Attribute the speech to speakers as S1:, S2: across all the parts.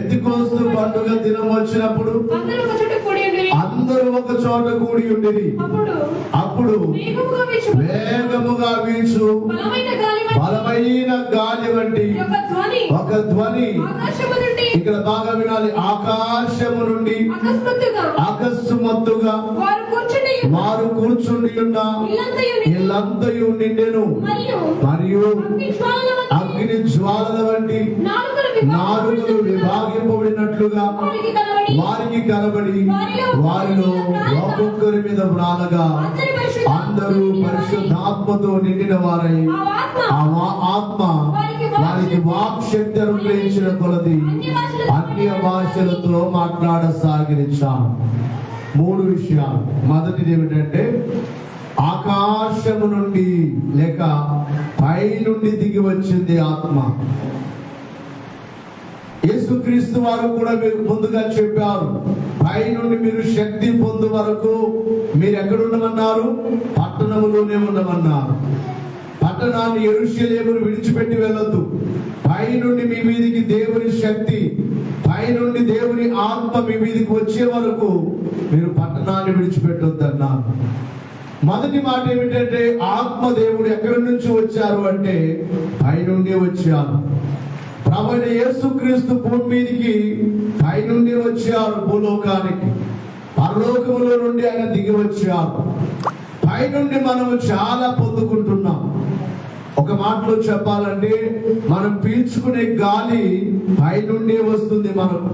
S1: Pentecost పండుగ దినం వచ్చినప్పుడు అందరూ ఒక చోట కూడి ఉండేది. అప్పుడు వేగముగా వీచు బలమైన గాలి వంటి ఒక ధ్వని, ఇక్కడ బాగా వినాలి, ఆకాశము నుండి అకస్మాత్తుగా వారు కూర్చుండి ఉన్న ఇల్లంతయు నిండెను. మరియు అగ్ని జ్వాలల వంటి నాలుగులు విభాగింపబడినట్లుగా వారికి కనబడి వారిలో ఒక్కొక్కరి మీద వ్రాలగా అందరూ పరిశుద్ధాత్మతో నిండిన వారై ఆ ఆత్మ వారికి వాక్శక్తి అనుగ్రహించిన కొలది అన్య భాషలతో మాట్లాడసాగించాను. 3 విషయాలు. మొదటిది ఏమిటంటే ఆకాశము నుండి లేక పై నుండి దిగి వచ్చింది ఆత్మ. యేసుక్రీస్తు వారు కూడా మీకు ముందుగా చెప్పారు, పై నుండి మీరు శక్తి పొందు వరకు మీరు ఎక్కడ ఉండమన్నారు? పట్టణములోనే ఉండమన్నారు. పట్టణాన్ని యెరూషలేమును విడిచిపెట్టి వెళ్ళొద్దు. పై నుండి మీ మీదికి దేవుని శక్తి, పై నుండి దేవుని ఆత్మ మీ మీదికి వచ్చే వరకు మీరు పట్టణాన్ని విడిచిపెట్టొద్దన్నారు. మొదటి మాట ఏమిటంటే ఆత్మ దేవుడు ఎక్కడి నుంచి వచ్చారు అంటే పై నుండి వచ్చారు. ప్రభువైన యేసుక్రీస్తు భూమి మీదికి పై నుండి వచ్చారు. భూలోకానికి పరలోకములో నుండి ఆయన దిగి వచ్చారు. పై నుండి మనము చాలా పొందుకుంటున్నాం. ఒక మాటలో చెప్పాలంటే మనం పీల్చుకునే గాలి పై నుండి వస్తుంది మనకు.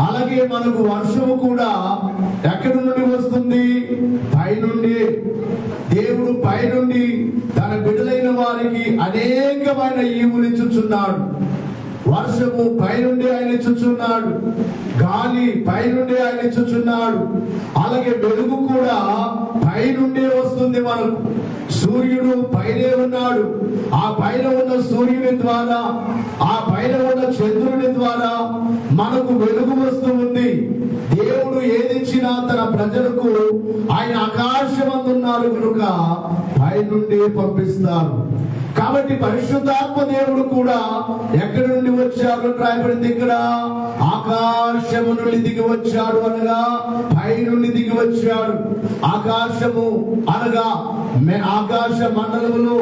S1: అలాగే మనకు వర్షము కూడా ఎక్కడి నుండి వస్తుంది? పై నుండి. దేవుడు పై నుండి తన బిడ్డలైన వారికి అనేకమైన ఈవులు ఇచ్చుచున్నాడు. వర్షము పై నుండి ఆయన ఇచ్చుచున్నాడు, గాలి పై నుండి ఆయన ఇచ్చుచున్నాడు. అలాగే వెలుగు కూడా పై నుండే వస్తుంది మనకు. సూర్యుడు పైనే ఉన్నాడు. ఆ పైన ఉన్న సూర్యుని ద్వారా, ఆ పైన ఉన్న చంద్రుని ద్వారా మనకు వెలుగు వస్తూ ఉంది. దేవుడు ఏదిచ్చినా తన ప్రజలకు ఆయన ఆకాశమందున్నారు కనుక పై నుండి పంపిస్తారు. కాబట్టి పరిశుద్ధాత్మ దేవుడు కూడా ఎక్కడి నుండి వచ్చాడు రాయబడింది ఇక్కడ, ఆకాశము నుండి దిగి వచ్చాడు అనగా పై నుండి దిగి వచ్చాడు. ఆకాశము అనగా ఆకాశ మండలములో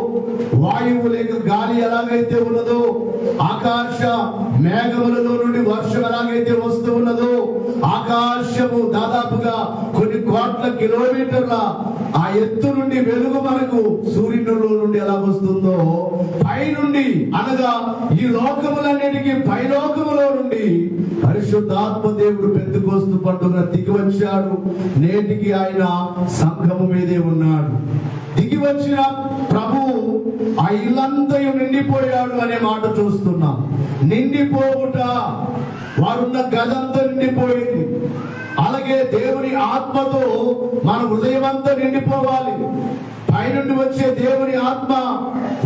S1: వాయువు లేక గాలి ఎలాగైతే ఉన్నదో, ఆకాశ మేఘములలో నుండి వర్షం ఎలాగైతే వస్తూ ఉన్నదో, ఆకాశము దాదాపుగా కొన్ని కోట్ల కిలోమీటర్ల ఆ ఎత్తు నుండి వెలుగు మనకు సూర్యునిలో నుండి ఎలా వస్తుందో, పై నుండి అనగా ఈ లోకములన్నిటికీ పైలోకములో నుండి పరిశుద్ధాత్మ దేవుడు పెంతెకోస్తు పండుగ దిగి వచ్చాడు. నేటికి ఆయన సంఘము మీదే ఉన్నాడు. దిగి వచ్చిన ప్రభు ఆ ఇల్లంతయు నిండిపోయాడు అనే మాట చూస్తున్నాం. నిండిపోవుట, వారున్న గదంతా నిండిపోయింది. అలాగే దేవుని ఆత్మతో మన హృదయం అంతా నిండిపోవాలి. పైనుండి వచ్చే దేవుని ఆత్మ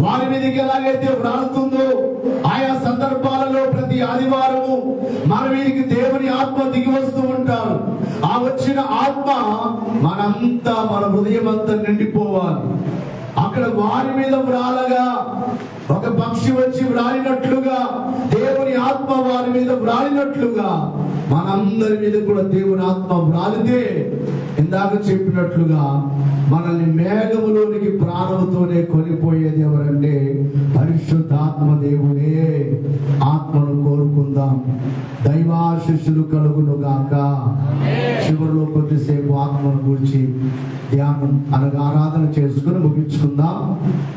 S1: వారి మీదకి ఎలాగైతే వ్రాలుతుందో, ఆయా సందర్భాలలో ప్రతి ఆదివారము మన మీదకి దేవుని ఆత్మ దిగి వస్తూ ఉంటారు. ఆ వచ్చిన ఆత్మ మనంతా మన హృదయం అంతా నిండిపోవాలి. అక్కడ వారి మీద వ్రాలగా ఒక పక్షి వచ్చి వ్రాలినట్లుగా, దేవుని ఆత్మ వారి మీద వ్రాలినట్లుగా మనందరి మీద కూడా దేవుని ఆత్మ వ్రాలితే ఇందాక చెప్పినట్లుగా మనల్ని మేఘములోనికి ప్రాణముతోనే కొనిపోయేది ఎవరంటే పరిశుద్ధాత్మ దేవుడే. ఆత్మను కోరుకుందాం. దైవాశిష్యులు కలుగును గాక. చివరిలో కొద్దిసేపు ఆత్మను గురించి ధ్యానం అనగా ఆరాధన చేసుకుని ముగించుకుందాం.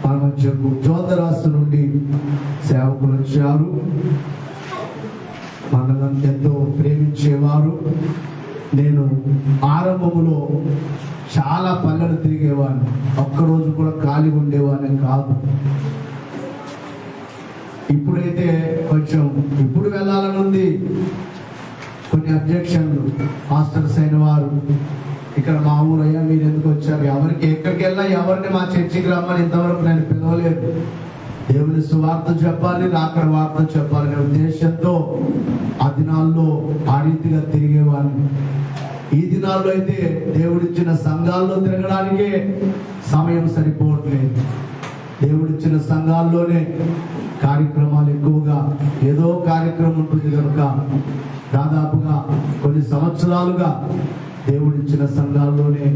S1: మన మధ్యకు జోదరాస్తు నుండి సేవకులు వచ్చారు. మనల్ని ఎంతో ప్రేమించేవారు. నేను ఆరంభములో చాలా పల్లెలు తిరిగేవాడిని. ఒక్కరోజు కూడా ఖాళీ ఉండేవాడిని కాదు. ఇప్పుడైతే కొంచెం ఇప్పుడు వెళ్ళాలని ఉంది. కొన్ని అబ్జెక్షన్లు మాస్టర్స్ అయిన వారు, ఇక్కడ మా ఊరు అయ్యా మీరు ఎందుకు వచ్చారు, ఎవరికి ఎక్కడికి వెళ్ళినా ఎవరిని మా చర్చికి రమ్మని ఇంతవరకు నేను పిలవలేదు. దేవుని సువార్త చెప్పాలి, అక్కడ వార్త చెప్పాలనే ఉద్దేశంతో ఆ దినాల్లో ఆ రీతిగా తిరిగేవాడిని. ఈ దినాల్లో అయితే దేవుడిచ్చిన సంఘాల్లో తిరగడానికే సమయం సరిపోవట్లేదు. దేవుడిచ్చిన సంఘాల్లోనే కార్యక్రమాలు ఎక్కువగా, ఏదో కార్యక్రమం ఉంటుంది కనుక దాదాపుగా కొన్ని సంవత్సరాలుగా దేవుడిచ్చిన సంఘాల్లోనే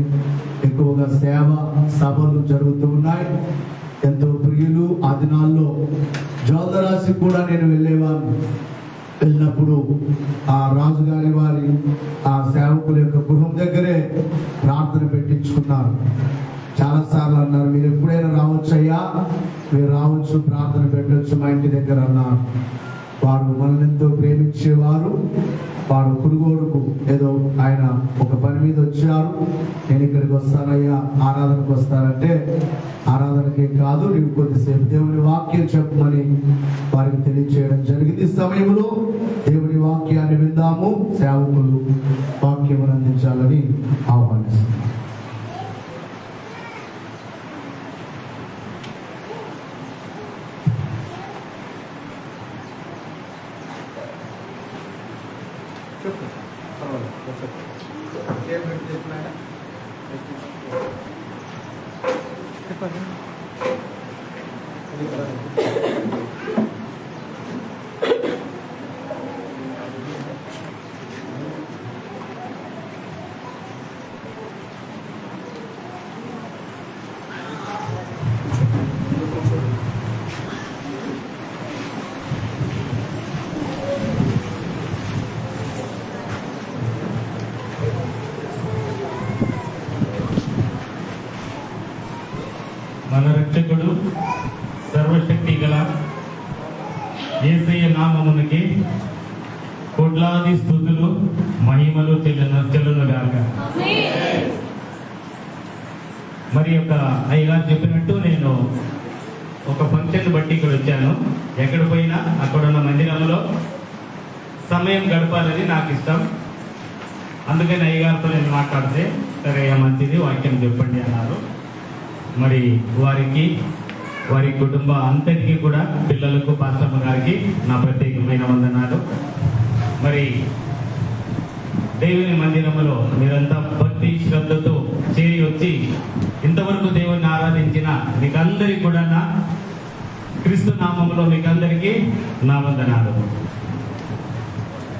S1: ఎక్కువగా సేవ సభలు జరుగుతూ ఉన్నాయి. ఎంతో ప్రియులు. ఆ దినాల్లో జోదరాశి కూడా నేను వెళ్ళినప్పుడు ఆ రాజుగారి వారి ఆ సేవకుల యొక్క గృహం దగ్గరే ప్రార్థన పెట్టించుకున్నారు. చాలాసార్లు అన్నారు, మీరు ఎప్పుడైనా రావచ్చయ్యా, మీరు రావచ్చు, ప్రార్థన పెట్టవచ్చు మా ఇంటి దగ్గర అన్నారు. వారు మనల్ని ఎంతో ప్రేమించేవారు. వారు కురుగోడుకు ఏదో ఆయన ఒక పని మీద వచ్చారు, నేను ఇక్కడికి వస్తానయ్యా, ఆరాధనకు వస్తానంటే, ఆరాధనకే కాదు నీవు కొద్దిసేపు దేవుని వాక్యం చెప్పమని వారికి తెలియచేయడం జరిగింది. ఈ సమయంలో దేవుని వాక్యాన్ని విందాము. సేవకులు వాక్యం అందించాలని ఆహ్వానిస్తున్నారు.
S2: మన రక్షకుడు సర్వశక్తి గల యేసయ్య నామమునికి కోట్లాది స్తుతులు మహిమలు చెల్లునుగాక. మరి యొక్క అయ్యగారు చెప్పినట్టు నేను ఒక ఫంక్షన్ బట్టి ఇక్కడ వచ్చాను. ఎక్కడ పోయినా అక్కడ ఉన్న మందిరంలో సమయం గడపాలని నాకు ఇష్టం. అందుకని అయ్యగారితో నేను మాట్లాడితే, సరే మంచిది, వాక్యం చెప్పండి అన్నారు. మరి వారికి, వారి కుటుంబ అంతటికీ కూడా, పిల్లలకు, పాస్టమ్మ గారికి నా ప్రత్యేకమైన వందనాలు. మరి దేవుని మందిరంలో మీరంతా భక్తి శ్రద్ధతో చేరి వచ్చి ఇంతవరకు దేవుని ఆరాధించిన మీకందరికీ కూడా నా క్రీస్తు నామములో మీకందరికీ నా వందనాలు.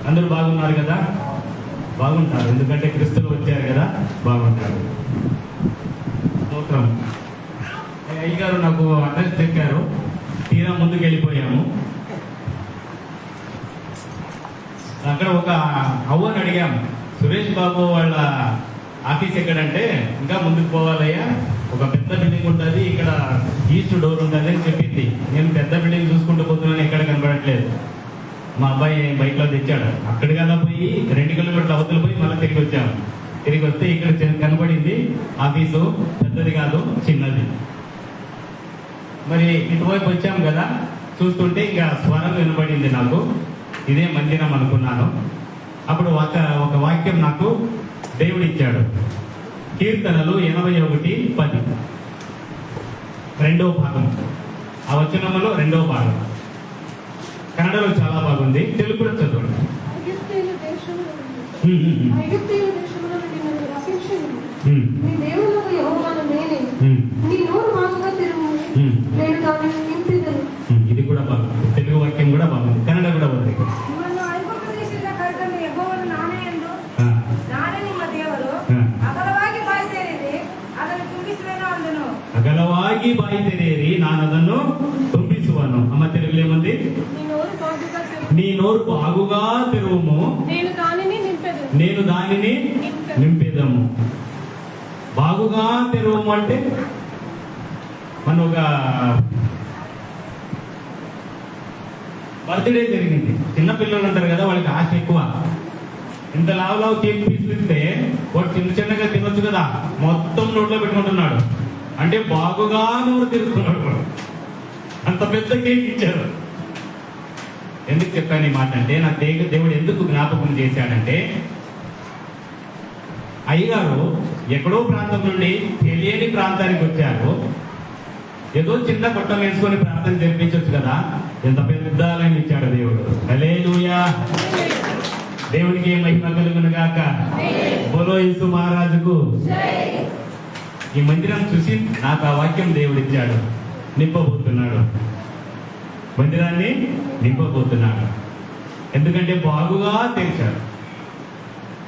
S2: అందరూ బాగున్నారు కదా? బాగుంటారు, ఎందుకంటే క్రీస్తులు వచ్చారు కదా, బాగుంటారు. స్తోత్రం. అయ్యగారు నాకు అడ్రస్ చెప్పారు, తీరా ముందుకు వెళ్ళిపోయాము. అక్కడ ఒక అవ్వని అడిగాము, సురేష్ బాబు వాళ్ళ ఆఫీస్ ఎక్కడంటే, ఇంకా ముందుకు పోవాలయ్యా, ఒక పెద్ద బిల్డింగ్ ఉంటుంది, ఇక్కడ ఈస్ట్ డోర్ ఉంటుంది అని చెప్పింది. నేను పెద్ద బిల్డింగ్ చూసుకుంటూ పోతున్నాను, ఎక్కడ కనబడట్లేదు. మా అబ్బాయి బైక్లో తెచ్చాడు. అక్కడికల్లా పోయి 2 కిలోమీటర్ల అవతల పోయి మళ్ళీ తిరిగి వచ్చాము. తిరిగి వస్తే ఇక్కడ కనబడింది ఆఫీసు. పెద్దది కాదు, చిన్నది. మరి ఇటువైపు వచ్చాము కదా, చూస్తుంటే ఇంకా స్వరం వినబడింది నాకు. ఇదే మందిరం అనుకున్నాను. అప్పుడు ఒక వాక్యం నాకు దేవుడు ఇచ్చాడు. కీర్తనలు 81:10 రెండవ భాగం. ఆ వచనములో 2వ భాగం. కన్నడలో చాలా బాగుంది, తెలుగులో చదవండి. ఇది కూడా బాగుంది, తెలుగు వాక్యం కూడా బాగుంది, కన్నడ కూడా బాగుంది. అగలವಾಗಿ ಬಾಯಿ ತೆರೆಯಿರಿ ನಾನು ಅದನ್ನು ತುಂಬಿಸುವನು. అమ్మ తెలుగులో ఏముంది? నీ నోరు బాగుగా తెరువుము, నేను దానిని నింపేదము. బాగుగా తెరువము అంటే మన ఒక బర్త్డే జరిగింది. చిన్నపిల్లలు ఉంటారు కదా, వాళ్ళకి ఆశ ఎక్కువ. ఇంత లావు కేక్ పీసులు ఇస్తే వాడు చిన్నగా తినొచ్చు కదా, మొత్తం నోట్లో పెట్టుకుంటున్నాడు. అంటే బాగుగా నోరు తెరుస్తున్నాడు. అంత పెద్ద కేక్ ఇచ్చారు. ఎందుకు చెప్పాను ఈ మాట అంటే, నా దేవుడు ఎందుకు జ్ఞాపకం చేశాడంటే, అయ్యగారు ఎక్కడో ప్రాంతం నుండి తెలియని ప్రాంతానికి వచ్చారు. ఏదో చిన్న కొట్టం వేసుకొని ప్రార్థన జరిపించవచ్చు కదా, ఎంత పెద్ద ఆలయం ఇచ్చాడు దేవుడు. హల్లెలూయా. దేవునికి మహిమ కలుగును గాక. బోలో యేసు మహారాజుకు. ఈ మందిరం చూసి నాకు ఆ వాక్యం దేవుడు ఇచ్చాడు. నింపబోతున్నాడు. మందిరాన్ని నింపబోతున్నాడు. ఎందుకంటే బాగుగా తెరిచాడు.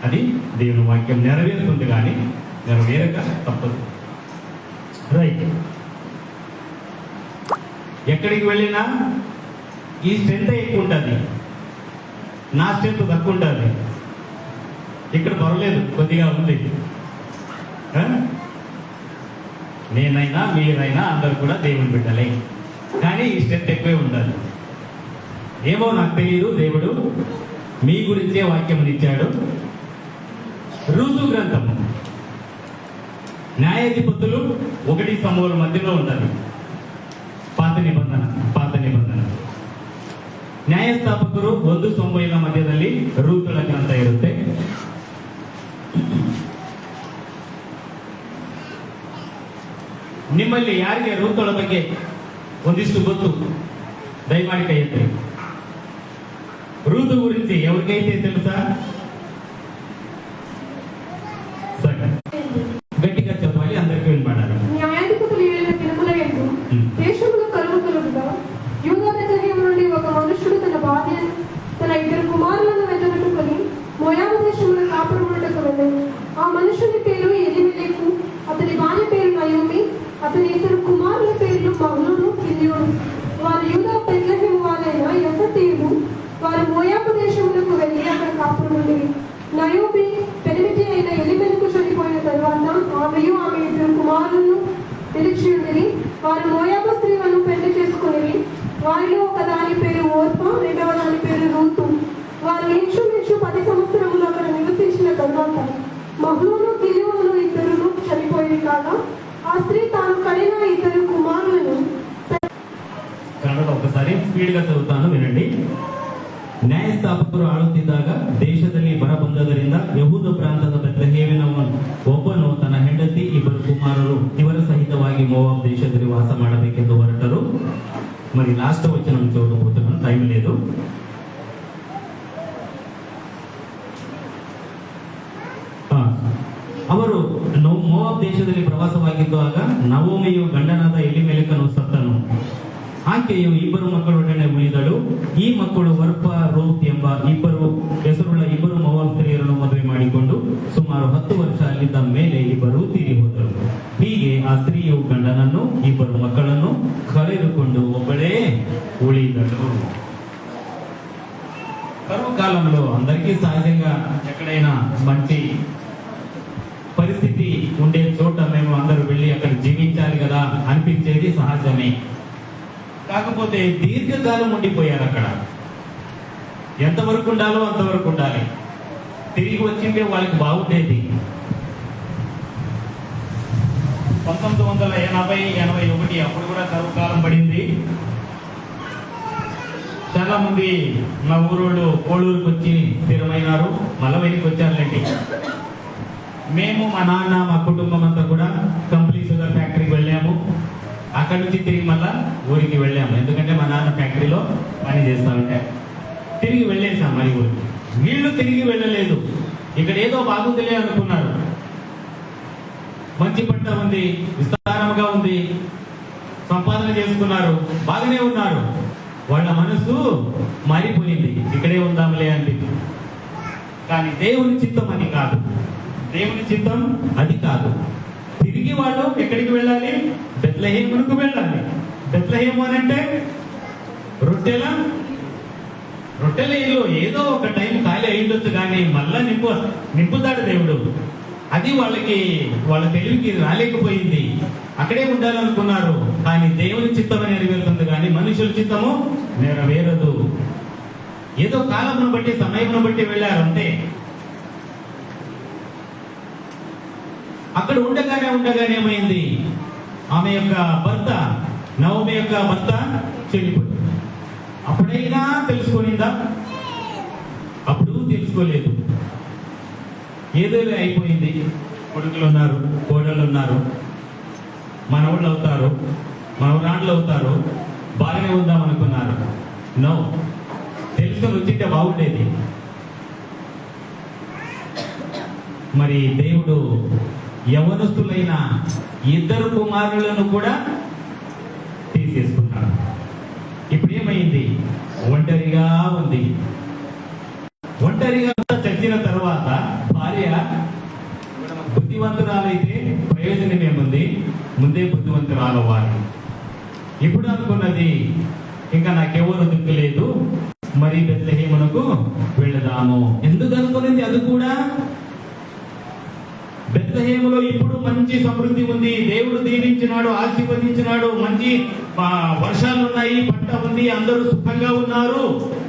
S2: అది దేవుని వాక్యం నెరవేరుతుంది, కానీ నెరవేరక తప్పదు. రైట్. ఎక్కడికి వెళ్ళినా ఈ స్ట్రెంత్ ఎక్కువ ఉంటుంది, నా స్ట్రెంత్ తక్కువ ఉంటుంది. ఇక్కడ పర్వాలేదు, కొద్దిగా ఉంది. నేనైనా మీరైనా అందరు కూడా దేవుని బిడ్డలే, కానీ ఈ స్ట్రెంత్ ఎక్కువే ఉండాలి. ఏమో నాకు తెలియదు, దేవుడు మీ గురించే వాక్యం ఇచ్చాడు. ఋతు గ్రంథం న్యాయాధిపతులు 1 సమూహాల మధ్యలో ఉండాలి. ಪಾತ ನಿಬಂಧನ ನ್ಯಾಯಸ್ಥಾಪಕರು 1 ಸಮೂಹದ ಮಧ್ಯದಲ್ಲಿ ರೂತುಗಳ ಗ್ರಂಥ ಇರುತ್ತೆ. ನಿಮ್ಮಲ್ಲಿ ಯಾರಿಗೆ ರೂತುಗಳ ಬಗ್ಗೆ ಒಂದಿಷ್ಟು ಗೊತ್ತು? ದಯಮಾಡಿ ಕೈ ಎತ್ತಿ. ರೂತು ಗುరించి ఎవరికైతే తెలుసా? గట్టిగా చెప్పాలి, అందరికీ వినపడాలి.
S3: న్యాయాధిపతులు 7 దినముల యందు దేశములో కలుగుకలుగుగా యూదా బెత్లెహేము నుండి ఒక మనుష్యుడు తన భార్య తన 2 కుమారులను వెంటబెట్టుకొని మోయాబు దేశములో కాపురమునకు వెళ్ళాడు. ఆ మనుషుని పేరు ఎలీమెలెకు, అతని భార్య పేరు నయోమి, అతని 2 కుమారుల పేర్లు మహ్లోను, కిల్యోను. వారు యూదా బెత్లెహేము వారైన ఎఫ్రాతీయులు. వారు మోయాబు దేశములకు వెళ్ళి అక్కడ కాపురముండిరి. నయోమి పెనిమిటి అయిన ఎలీమెలెకు చనిపోయిన తరువాత ఆమెయు ఆమె 2 కుమారులను నిలిచి ఉండిరి. వారు మోయాబు స్త్రీలను పెళ్లి చేసుకుని, వారిలో ఒక దాని పేరు ఓర్పా, రెండవ దాని పేరు రూతు. వారు ఇంచుమించు 10 సంవత్సరములు అక్కడ నివసించిన తరువాత మహ్లోను, కిల్యోను ఇద్దరును చనిపోయింది కాగా ఆ స్త్రీ తాను కడిన 2 కుమారులను.
S2: కన్నడ ఒకసారి ಸ್ಪೀಡ್ గా ಚದುవుತಾನು, ವಿನಂಡಿ. ನ್ಯಾಯಸ್ಥಾಪಕರು ಆಳುತ್ತಿದ್ದಾಗ ದೇಶದಲ್ಲಿ ಬರ ಬಂದದರಿಂದ ಯಹೂದ ಪ್ರಾಂತದ ಬೆತ್ಲೆಹೇಮಿನ ಒಬ್ಬನು ತನ್ನ ಹೆಂಡತಿ 2 ಕುಮಾರರು ಇವರ ಸಹಿತವಾಗಿ ಮೋವಾಬ್ ದೇಶದಲ್ಲಿ ವಾಸ ಮಾಡಬೇಕೆಂದು ಹೊರಟರು. మరి లాస్ట్ వచ్చిన చూడబోతున్నాను, టైం లేదు. ಅವರು ಮೋವಾಬ್ ದೇಶದಲ್ಲಿ ಪ್ರವಾಸವಾಗಿದ್ದಾಗ ನವೋಮಿಯು ಗಂಡನಾದ ಎಲಿಮೆಲೆಕನು ಸತ್ತನು. ಆಕೆಯು 2 ಮಕ್ಕಳೊಡನೆ ಉಳಿದಳು. ಈ ಮಕ್ಕಳು ವರ್ಪ, ರೂತ್ ಎಂಬ 2 ಹೆಸರುಳ್ಳ 2 ಮೋವಾಬ್ ಸ್ತ್ರೀಯರನ್ನು ಮದುವೆ ಮಾಡಿಕೊಂಡು ಸುಮಾರು 10 ವರ್ಷ ಅಲ್ಲಿದ್ದ ಮೇಲೆ ಇಬ್ಬರು ತೀರಿ ಹೋದರು. ಹೀಗೆ ಆ ಸ್ತ್ರೀಯು ಗಂಡನನ್ನು 2 ಮಕ್ಕಳನ್ನು ಕಳೆದುಕೊಂಡು ಒಬ್ಬಳೇ ఉಳಿదಳು. కరువు కాలంలో అందరికీ సహజంగా ఎక్కడైనా మంచి పరిస్థితి ఉండే చోట మేము అందరూ వెళ్ళి అక్కడ జీవించాలి కదా అనిపించేది సహజమే. కాకపోతే దీర్ఘకాలం ఉండిపోయారు అక్కడ. ఎంతవరకు ఉండాలో అంతవరకు ఉండాలి. తిరిగి వచ్చింటే వాళ్ళకి బాగుండేది. 1980-81 అప్పుడు కూడా కరువు కాలం పడింది. చాలా మంది మా ఊరోళ్ళు కోడూరుకు వచ్చి స్థిరమైనారు, మళ్ళీ వెనక్కి వచ్చారులేండి. మేము, మా నాన్న, మా కుటుంబం అంతా కూడా కంప్లీ షుగర్ ఫ్యాక్టరీకి వెళ్ళాము. అక్కడ నుంచి తిరిగి మళ్ళా ఊరికి వెళ్ళాము. ఎందుకంటే మా నాన్న ఫ్యాక్టరీలో పని చేస్తా ఉంటే తిరిగి వెళ్ళేసాం మరి ఊరికి. వీళ్ళు తిరిగి వెళ్ళలేదు. ఇక్కడ ఏదో బాగుందిలే అనుకున్నారు. మంచి పంట ఉంది, విస్తారంగా ఉంది, సంపాదన చేసుకున్నారు, బాగానే ఉన్నారు. వాళ్ళ మనసు మారిపోయింది, ఇక్కడే ఉందాంలే అనిపించింది. కానీ దేవుని చిత్తం అది కాదు. దేవుని చిత్తం అది కాదు. తిరిగి వాళ్ళు ఎక్కడికి వెళ్ళాలి? బెత్లెహేమునకు వెళ్ళాలి. బెత్లెహేము అని అంటే రొట్టెల ఇల్లు. ఏదో ఒక టైం ఖాళీ అయ్యిండొచ్చు, కానీ మళ్ళా నింపుతాడు దేవుడు. అది వాళ్ళ తెలివికి రాలేకపోయింది. అక్కడే ఉండాలనుకున్నారు, కానీ దేవుని చిత్తం నెరవేరుతుంది, కానీ మనుషుల చిత్తము నెరవేరదు. ఏదో కాలమును బట్టి, సమయమును బట్టి వెళ్ళారు అంతే. అక్కడ ఉండగానే ఏమైంది? ఆమె యొక్క భర్త, నవమి యొక్క భర్త చెల్లిపోయింది. అప్పుడైనా తెలుసుకునిందా? అప్పుడు తెలుసుకోలేదు. ఏదో అయిపోయింది. కొడుకులు ఉన్నారు, కోడళ్ళు ఉన్నారు, మనవాళ్ళు అవుతారు, మనవరాళ్ళు అవుతారు, బాగానే ఉందాం అనుకున్నారు. నో, తెలుసుకొని వచ్చింటే బాగుండేది. మరి దేవుడు యవనస్తులైన 2 కుమారులను కూడా తీసేసుకున్నాడు. ఇప్పుడు ఏమైంది? ఒంటరిగా ఉంది. ఒంటరిగా చచ్చిన తర్వాత భార్య బుద్ధివంతురాలైతే ప్రయోజనం ఏముంది? ముందే బుద్ధివంతురాలు వారు. ఇప్పుడు అనుకున్నది, ఇంకా నాకెవరు దిక్కు లేదు, మరి బెత్లెహేమునకు వెళదాము. ఎందుకు అనుకున్నది? అది కూడా బెత్లెహేములో ఇప్పుడు మంచి సమృద్ధి ఉంది, దేవుడు దీవించినాడు, ఆశీర్వదించినాడు, మంచి వర్షాలు ఉన్నాయి, పంట ఉంది, అందరూ సుఖంగా ఉన్నారు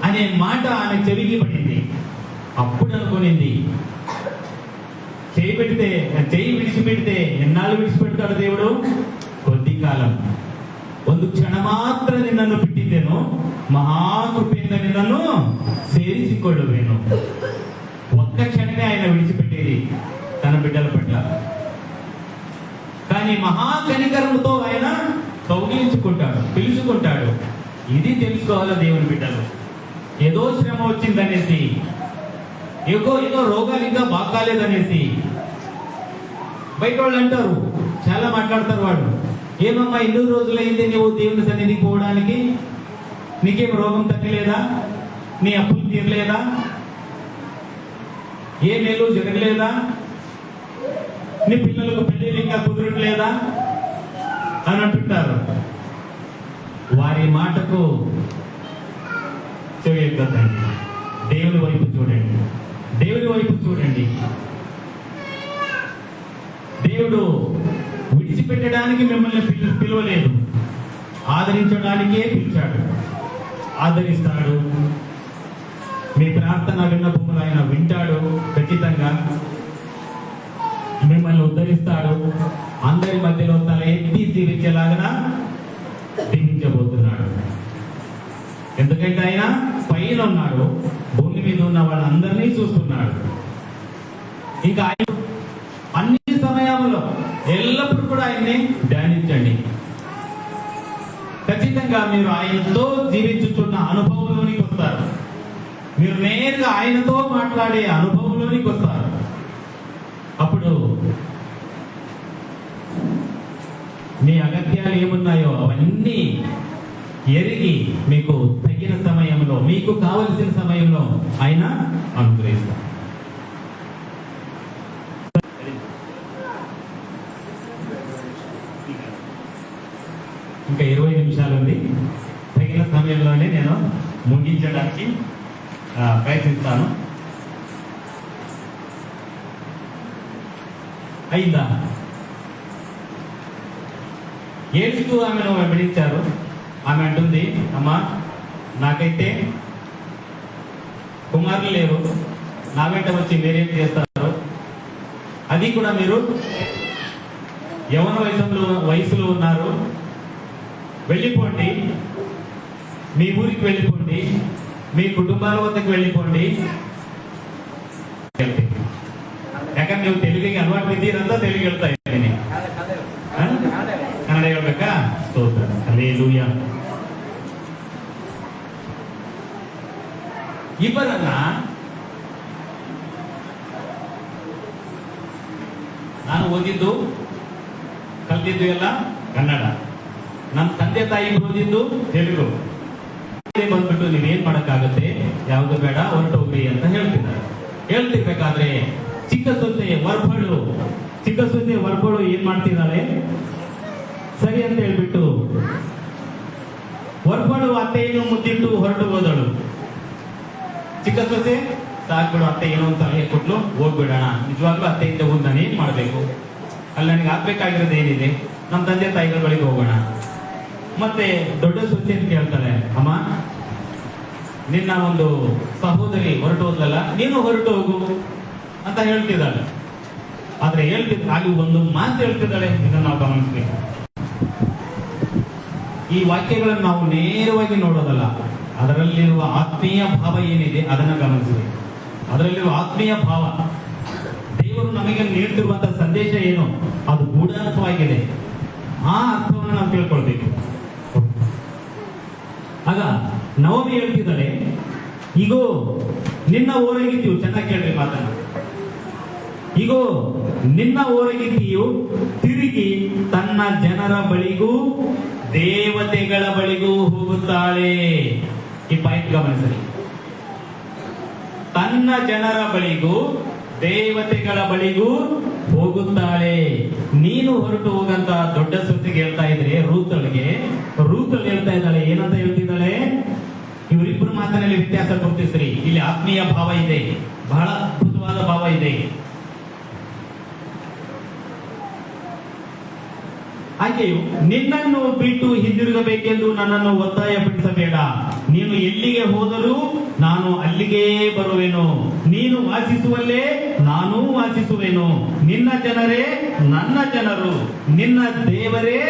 S2: అనే మాట ఆమె చెవికి పడింది. అప్పుడు అనుకునింది, చెయ్యి విడిచిపెడితే ఎన్నాళ్ళు విడిచిపెడతాడు దేవుడు? కొద్ది కాలం. ಒಂದು ಕ್ಷಣ ಮಾತ್ರ ನಿನ್ನನ್ನು ಬಿಟ್ಟಿದ್ದೇನು, మహాకృపేంద నిన్నను సేరిసిಕೊಳ್ಳువేను. ఒక్క క్షణమే ఆయన విడిచిపెట్టేది తన బిడ్డల పట్ల. కానీ మహాకనికరముతో ఆయన కౌగిలించుకుంటాడు, పిలుచుకుంటాడు. ఇది తెలుసుకోవాలి దేవుని బిడ్డలు. ఏదో శ్రమ వచ్చిందనేసి, ఏదో రోగాలు ఇంకా బాగాలేదనేసి బయట వాళ్ళు అంటారు, చాలా మాట్లాడతారు. వాడు, ఏమమ్మా ఇన్ని రోజులైంది నువ్వు దేవుని సన్నిధికి పోవడానికి, నీకేం రోగం తగ్గలేదా, నీ అప్పులు తీరలేదా, ఏ మేలు జరగలేదా, నీ పిల్లలకు పెళ్లి ఇంకా కుదరట్లేదా అని అంటుంటారు. వారి మాటకు చెవియొద్దండి. దేవుని వైపు చూడండి, దేవుని వైపు చూడండి. దేవుడు విడిచిపెట్టడానికి మిమ్మల్ని పిలవలేదు, ఆదరించడానికే పిలిచాడు. ఆదరిస్తాడు. మీ ప్రార్థన విన్నపములు ఆయన వింటాడు. ఖచ్చితంగా మిమ్మల్ని ఉద్ధరిస్తాడు. అందరి మధ్యలో తల ఎత్తి తీర్చేలాగా దీవించబోతున్నాడు. ఎందుకంటే ఆయన పైన ఉన్నాడు, భూమి మీద ఉన్న వాళ్ళందరినీ చూస్తున్నాడు. ఇంకా ఆయన అన్ని సమయంలో ఎల్లప్పుడూ కూడా ఆయన్ని ధ్యానించండి. ఖచ్చితంగా మీరు ఆయనతో జీవించుతున్న అనుభవంలోనికి వస్తారు. మీరు నేరుగా ఆయనతో మాట్లాడే అనుభవంలోనికి వస్తారు. అప్పుడు మీ అగత్యాలు ఏమున్నాయో అవన్నీ ఎరిగి మీకు తగిన సమయంలో, మీకు కావలసిన సమయంలో ఆయన అనుగ్రహిస్తారు. ఇంకా 20 నిమిషాలు ఉంది. తగిన సమయంలోనే నేను ముగించడానికి ప్రయత్నిస్తాను. అయిందా? ఏడుస్తూ ఆమెను వెంబడించారు. ఆమె అంటుంది, అమ్మా నాకైతే కుమారులు లేరు, నా వెంట వచ్చి మీరేం చేస్తారు? అది కూడా మీరు యవన వయసులో ఉన్నారు, వెళ్ళిపోండి, మీ ఊరికి వెళ్ళిపోండి, మీ కుటుంబాల వద్దకు వెళ్ళిపోండి. ಯಾಕಂದ್ರೆ ನೀವು ತೆಲುಗಿಗೆ ಅಲವಾಟು ಇದ್ದೀರಂತ ತೆಲುಗು ಹೇಳ್ತಾ ಇದ್ದೀನಿ. ಕನ್ನಡ ಹೇಳ್ಬೇಕಾ? ಸ್ತೋತ್ರ, ಹಲ್ಲೆಲೂಯಾ. ಇಬ್ಬರನ್ನ ನಾನು ಓದಿದ್ದು ಕಲ್ತಿದ್ದು ಎಲ್ಲ ಕನ್ನಡ, ನಮ್ಮ ತಂದೆ ತಾಯಿ ಓದಿದ್ದು ತೆಲುಗು. ಬಂದ್ಬಿಟ್ಟು ನೀವೇನ್ ಮಾಡಕ್ಕಾಗತ್ತೆ, ಯಾವ್ದು ಬೇಡ ಹೊರಟೋಗ್ರಿ ಅಂತ ಹೇಳ್ತಿರ್ಬೇಕಾದ್ರೆ ಚಿಕ್ಕ ಸೊಸೆ ವರ್ಪಳು ಏನ್ ಮಾಡ್ತಿದ್ದಾಳೆ, ಸರಿ ಅಂತ ಹೇಳ್ಬಿಟ್ಟು ವರ್ಪಳು ಅತ್ತೆಯನ್ನು ಮುದ್ದಿಟ್ಟು ಹೊರಟು ಹೋದಳು. ಚಿಕ್ಕ ಸೊಸೆ ಸಾಕ್ಬಿಡು, ಅತ್ತೆ ಏನೋ ಒಂದು ಸಲಹೆ ಕೊಟ್ಲು, ಹೋಗ್ಬಿಡೋಣ, ನಿಜವಾಗ್ಲೂ ಅತ್ತೆಯಿಂದ ಹೋಗಿ ನಾನು ಏನ್ ಮಾಡ್ಬೇಕು, ಅಲ್ಲಿ ನನಗೆ ಆಗ್ಬೇಕಾಗಿರೋದು ಏನಿದೆ, ನಮ್ಮ ತಂದೆ ತಾಯಿಗಳ ಬಳಿಗೆ ಹೋಗೋಣ. ಮತ್ತೆ ದೊಡ್ಡ ಸೊಸೆ ಅಂತ ಕೇಳ್ತಾಳೆ, ಅಮ್ಮ ನಿನ್ನ ಒಂದು ಸಹೋದರಿ ಹೊರಟು ಹೋದ್ಲಲ್ಲ, ನೀನು ಹೊರಟು ಹೋಗು ಅಂತ ಹೇಳ್ತಿದ್ದಾಳೆ. ಆದ್ರೆ ಅಲ್ಲಿ ಒಂದು ಮಾತು ಹೇಳ್ತಿದ್ದಾಳೆ, ಇದನ್ನು ನಾವು ಗಮನಿಸ್ಬೇಕು. ಈ ವಾಕ್ಯಗಳನ್ನು ನಾವು ನೇರವಾಗಿ ನೋಡೋದಲ್ಲ, ಅದರಲ್ಲಿರುವ ಆತ್ಮೀಯ ಭಾವ ಏನಿದೆ ಅದನ್ನ ಗಮನಿಸಬೇಕು. ಅದರಲ್ಲಿರುವ ಆತ್ಮೀಯ ಭಾವ, ದೇವರು ನಮಗೆ ನೀಡ್ತಿರುವಂತಹ ಸಂದೇಶ ಏನು, ಅದು ಗೂಢಾರ್ಥವಾಗಿದೆ. ಆ ಅರ್ಥವನ್ನು ನಾವು ತಿಳ್ಕೊಳ್ಬೇಕು. ಆಗ ನವಮಿ ಹೇಳ್ತಿದ್ದಾಳೆ, ಈಗೋ ನಿನ್ನ ಓರಗಿದ್ದೀಯು, ಚೆನ್ನಾಗಿ ಕೇಳ್ರಿ ಮಾತನ್ನ, ಈಗೋ ನಿನ್ನ ಓರಗಿದ್ದೀಯು ತಿರುಗಿ ತನ್ನ ಜನರ ಬಳಿಗೂ ದೇವತೆಗಳ ಬಳಿಗೂ ಹೋಗುತ್ತಾಳೆ. ಈ ಪಾಯಿಂಟ್ ಗಮನಿಸಲಿ. ತನ್ನ ಜನರ ಬಳಿಗೂ ದೇವತೆಗಳ ಬಳಿಗೂ ಹೋಗುತ್ತಾಳೆ. ನೀನು ಹೊರಟು ಹೋಗಂತ ದೊಡ್ಡ ಸೊಸೆಗೆ ಹೇಳ್ತಾ ಇದ್ರೆ ರೂತಳಿಗೆ ಹೇಳ್ತಾ ಇದ್ದಾಳೆ. ಏನಂತ ಹೇಳ್ತಿದ್ದಾಳೆ? ಇವರಿಬ್ಬರು ಮಾತಿನಲ್ಲಿ ವ್ಯತ್ಯಾಸ ಗುರುತಿಸ್ರಿ. ಇಲ್ಲಿ ಆತ್ಮೀಯ ಭಾವ ಇದೆ, ಬಹಳ ಅದ್ಭುತವಾದ ಭಾವ ಇದೆ. ಆಕೆಯು ನಿನ್ನನ್ನು ಬಿಟ್ಟು ಹಿಂದಿರುಗಬೇಕೆಂದು ನನ್ನನ್ನು ಒತ್ತಾಯಪಡಿಸಬೇಡ. ನೀನು ಎಲ್ಲಿಗೆ ಹೋದರೂ ನಾನು ಅಲ್ಲಿಗೆ ಬರುವೆನು. ನೀನು ವಾಸಿಸುವಲ್ಲೇ ನಾನು ವಾಸಿಸುವೆನು. ನಿನ್ನ ಜನರೇ ನನ್ನ ಜನರು, ನಿನ್ನ ದೇವರೇ.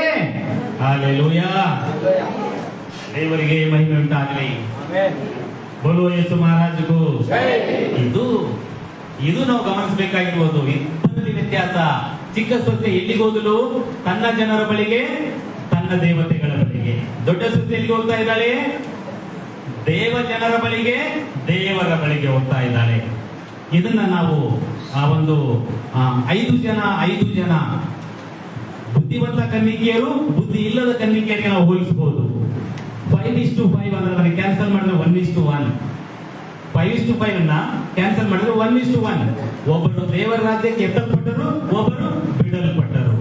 S2: ಹಲ್ಲೆಲೂಯಾ. ದೇವರಿಗೆ ಮಹಿಮೆ ಉಂಟಾಗಲಿ. ಬೋಲೋ ಯೇಸು ಮಹಾರಾಜಗೂ. ಇದು ನಾವು ಗಮನಿಸಬೇಕಾಗಿರುವುದು. ಇಬ್ಬರಲ್ಲಿ ವ್ಯತ್ಯಾಸ. ಚಿಕ್ಕ ಸೊಸೆ ಎಲ್ಲಿಗೆ ಹೋದಲು? ತನ್ನ ಜನರ ಬಳಿಗೆ, ತನ್ನ ದೇವತೆಗಳ ಬಳಿಗೆ. ದೊಡ್ಡ ಸೊಸೆ ಎಲ್ಲಿಗೆ ಹೋಗ್ತಾ ಇದ್ದಾಳೆ? ದೇವ ಜನರ ಬಳಿಗೆ, ದೇವರ ಬಳಿಗೆ ಹೋಗ್ತಾ ಇದ್ದಾಳೆ. ಇದನ್ನ ನಾವು ಆ ಒಂದು 5 ಜನ ಬುದ್ಧಿವಂತ ಕನ್ನಿಕೆಯರು, ಬುದ್ಧಿ ಇಲ್ಲದ ಕನ್ನಿಕೆಯರಿಗೆ ನಾವು ಹೋಲಿಸಬಹುದು. 5:5 ಅಂದ್ರೆ ನನಗೆ ಕ್ಯಾನ್ಸಲ್ ಮಾಡಿದ್ರೆ 1:1. 5:5 ಅನ್ನ ಕ್ಯಾನ್ಸಲ್ ಮಾಡಿದ್ರೆ 1:1. ಒಬ್ಬರು ದೇವರ ರಾಜ್ಯಕ್ಕೆ ಎತ್ತಲ್ಪಟ್ಟರು, ಒಬ್ಬರು ಬಿಡಲ್ಪಟ್ಟರು.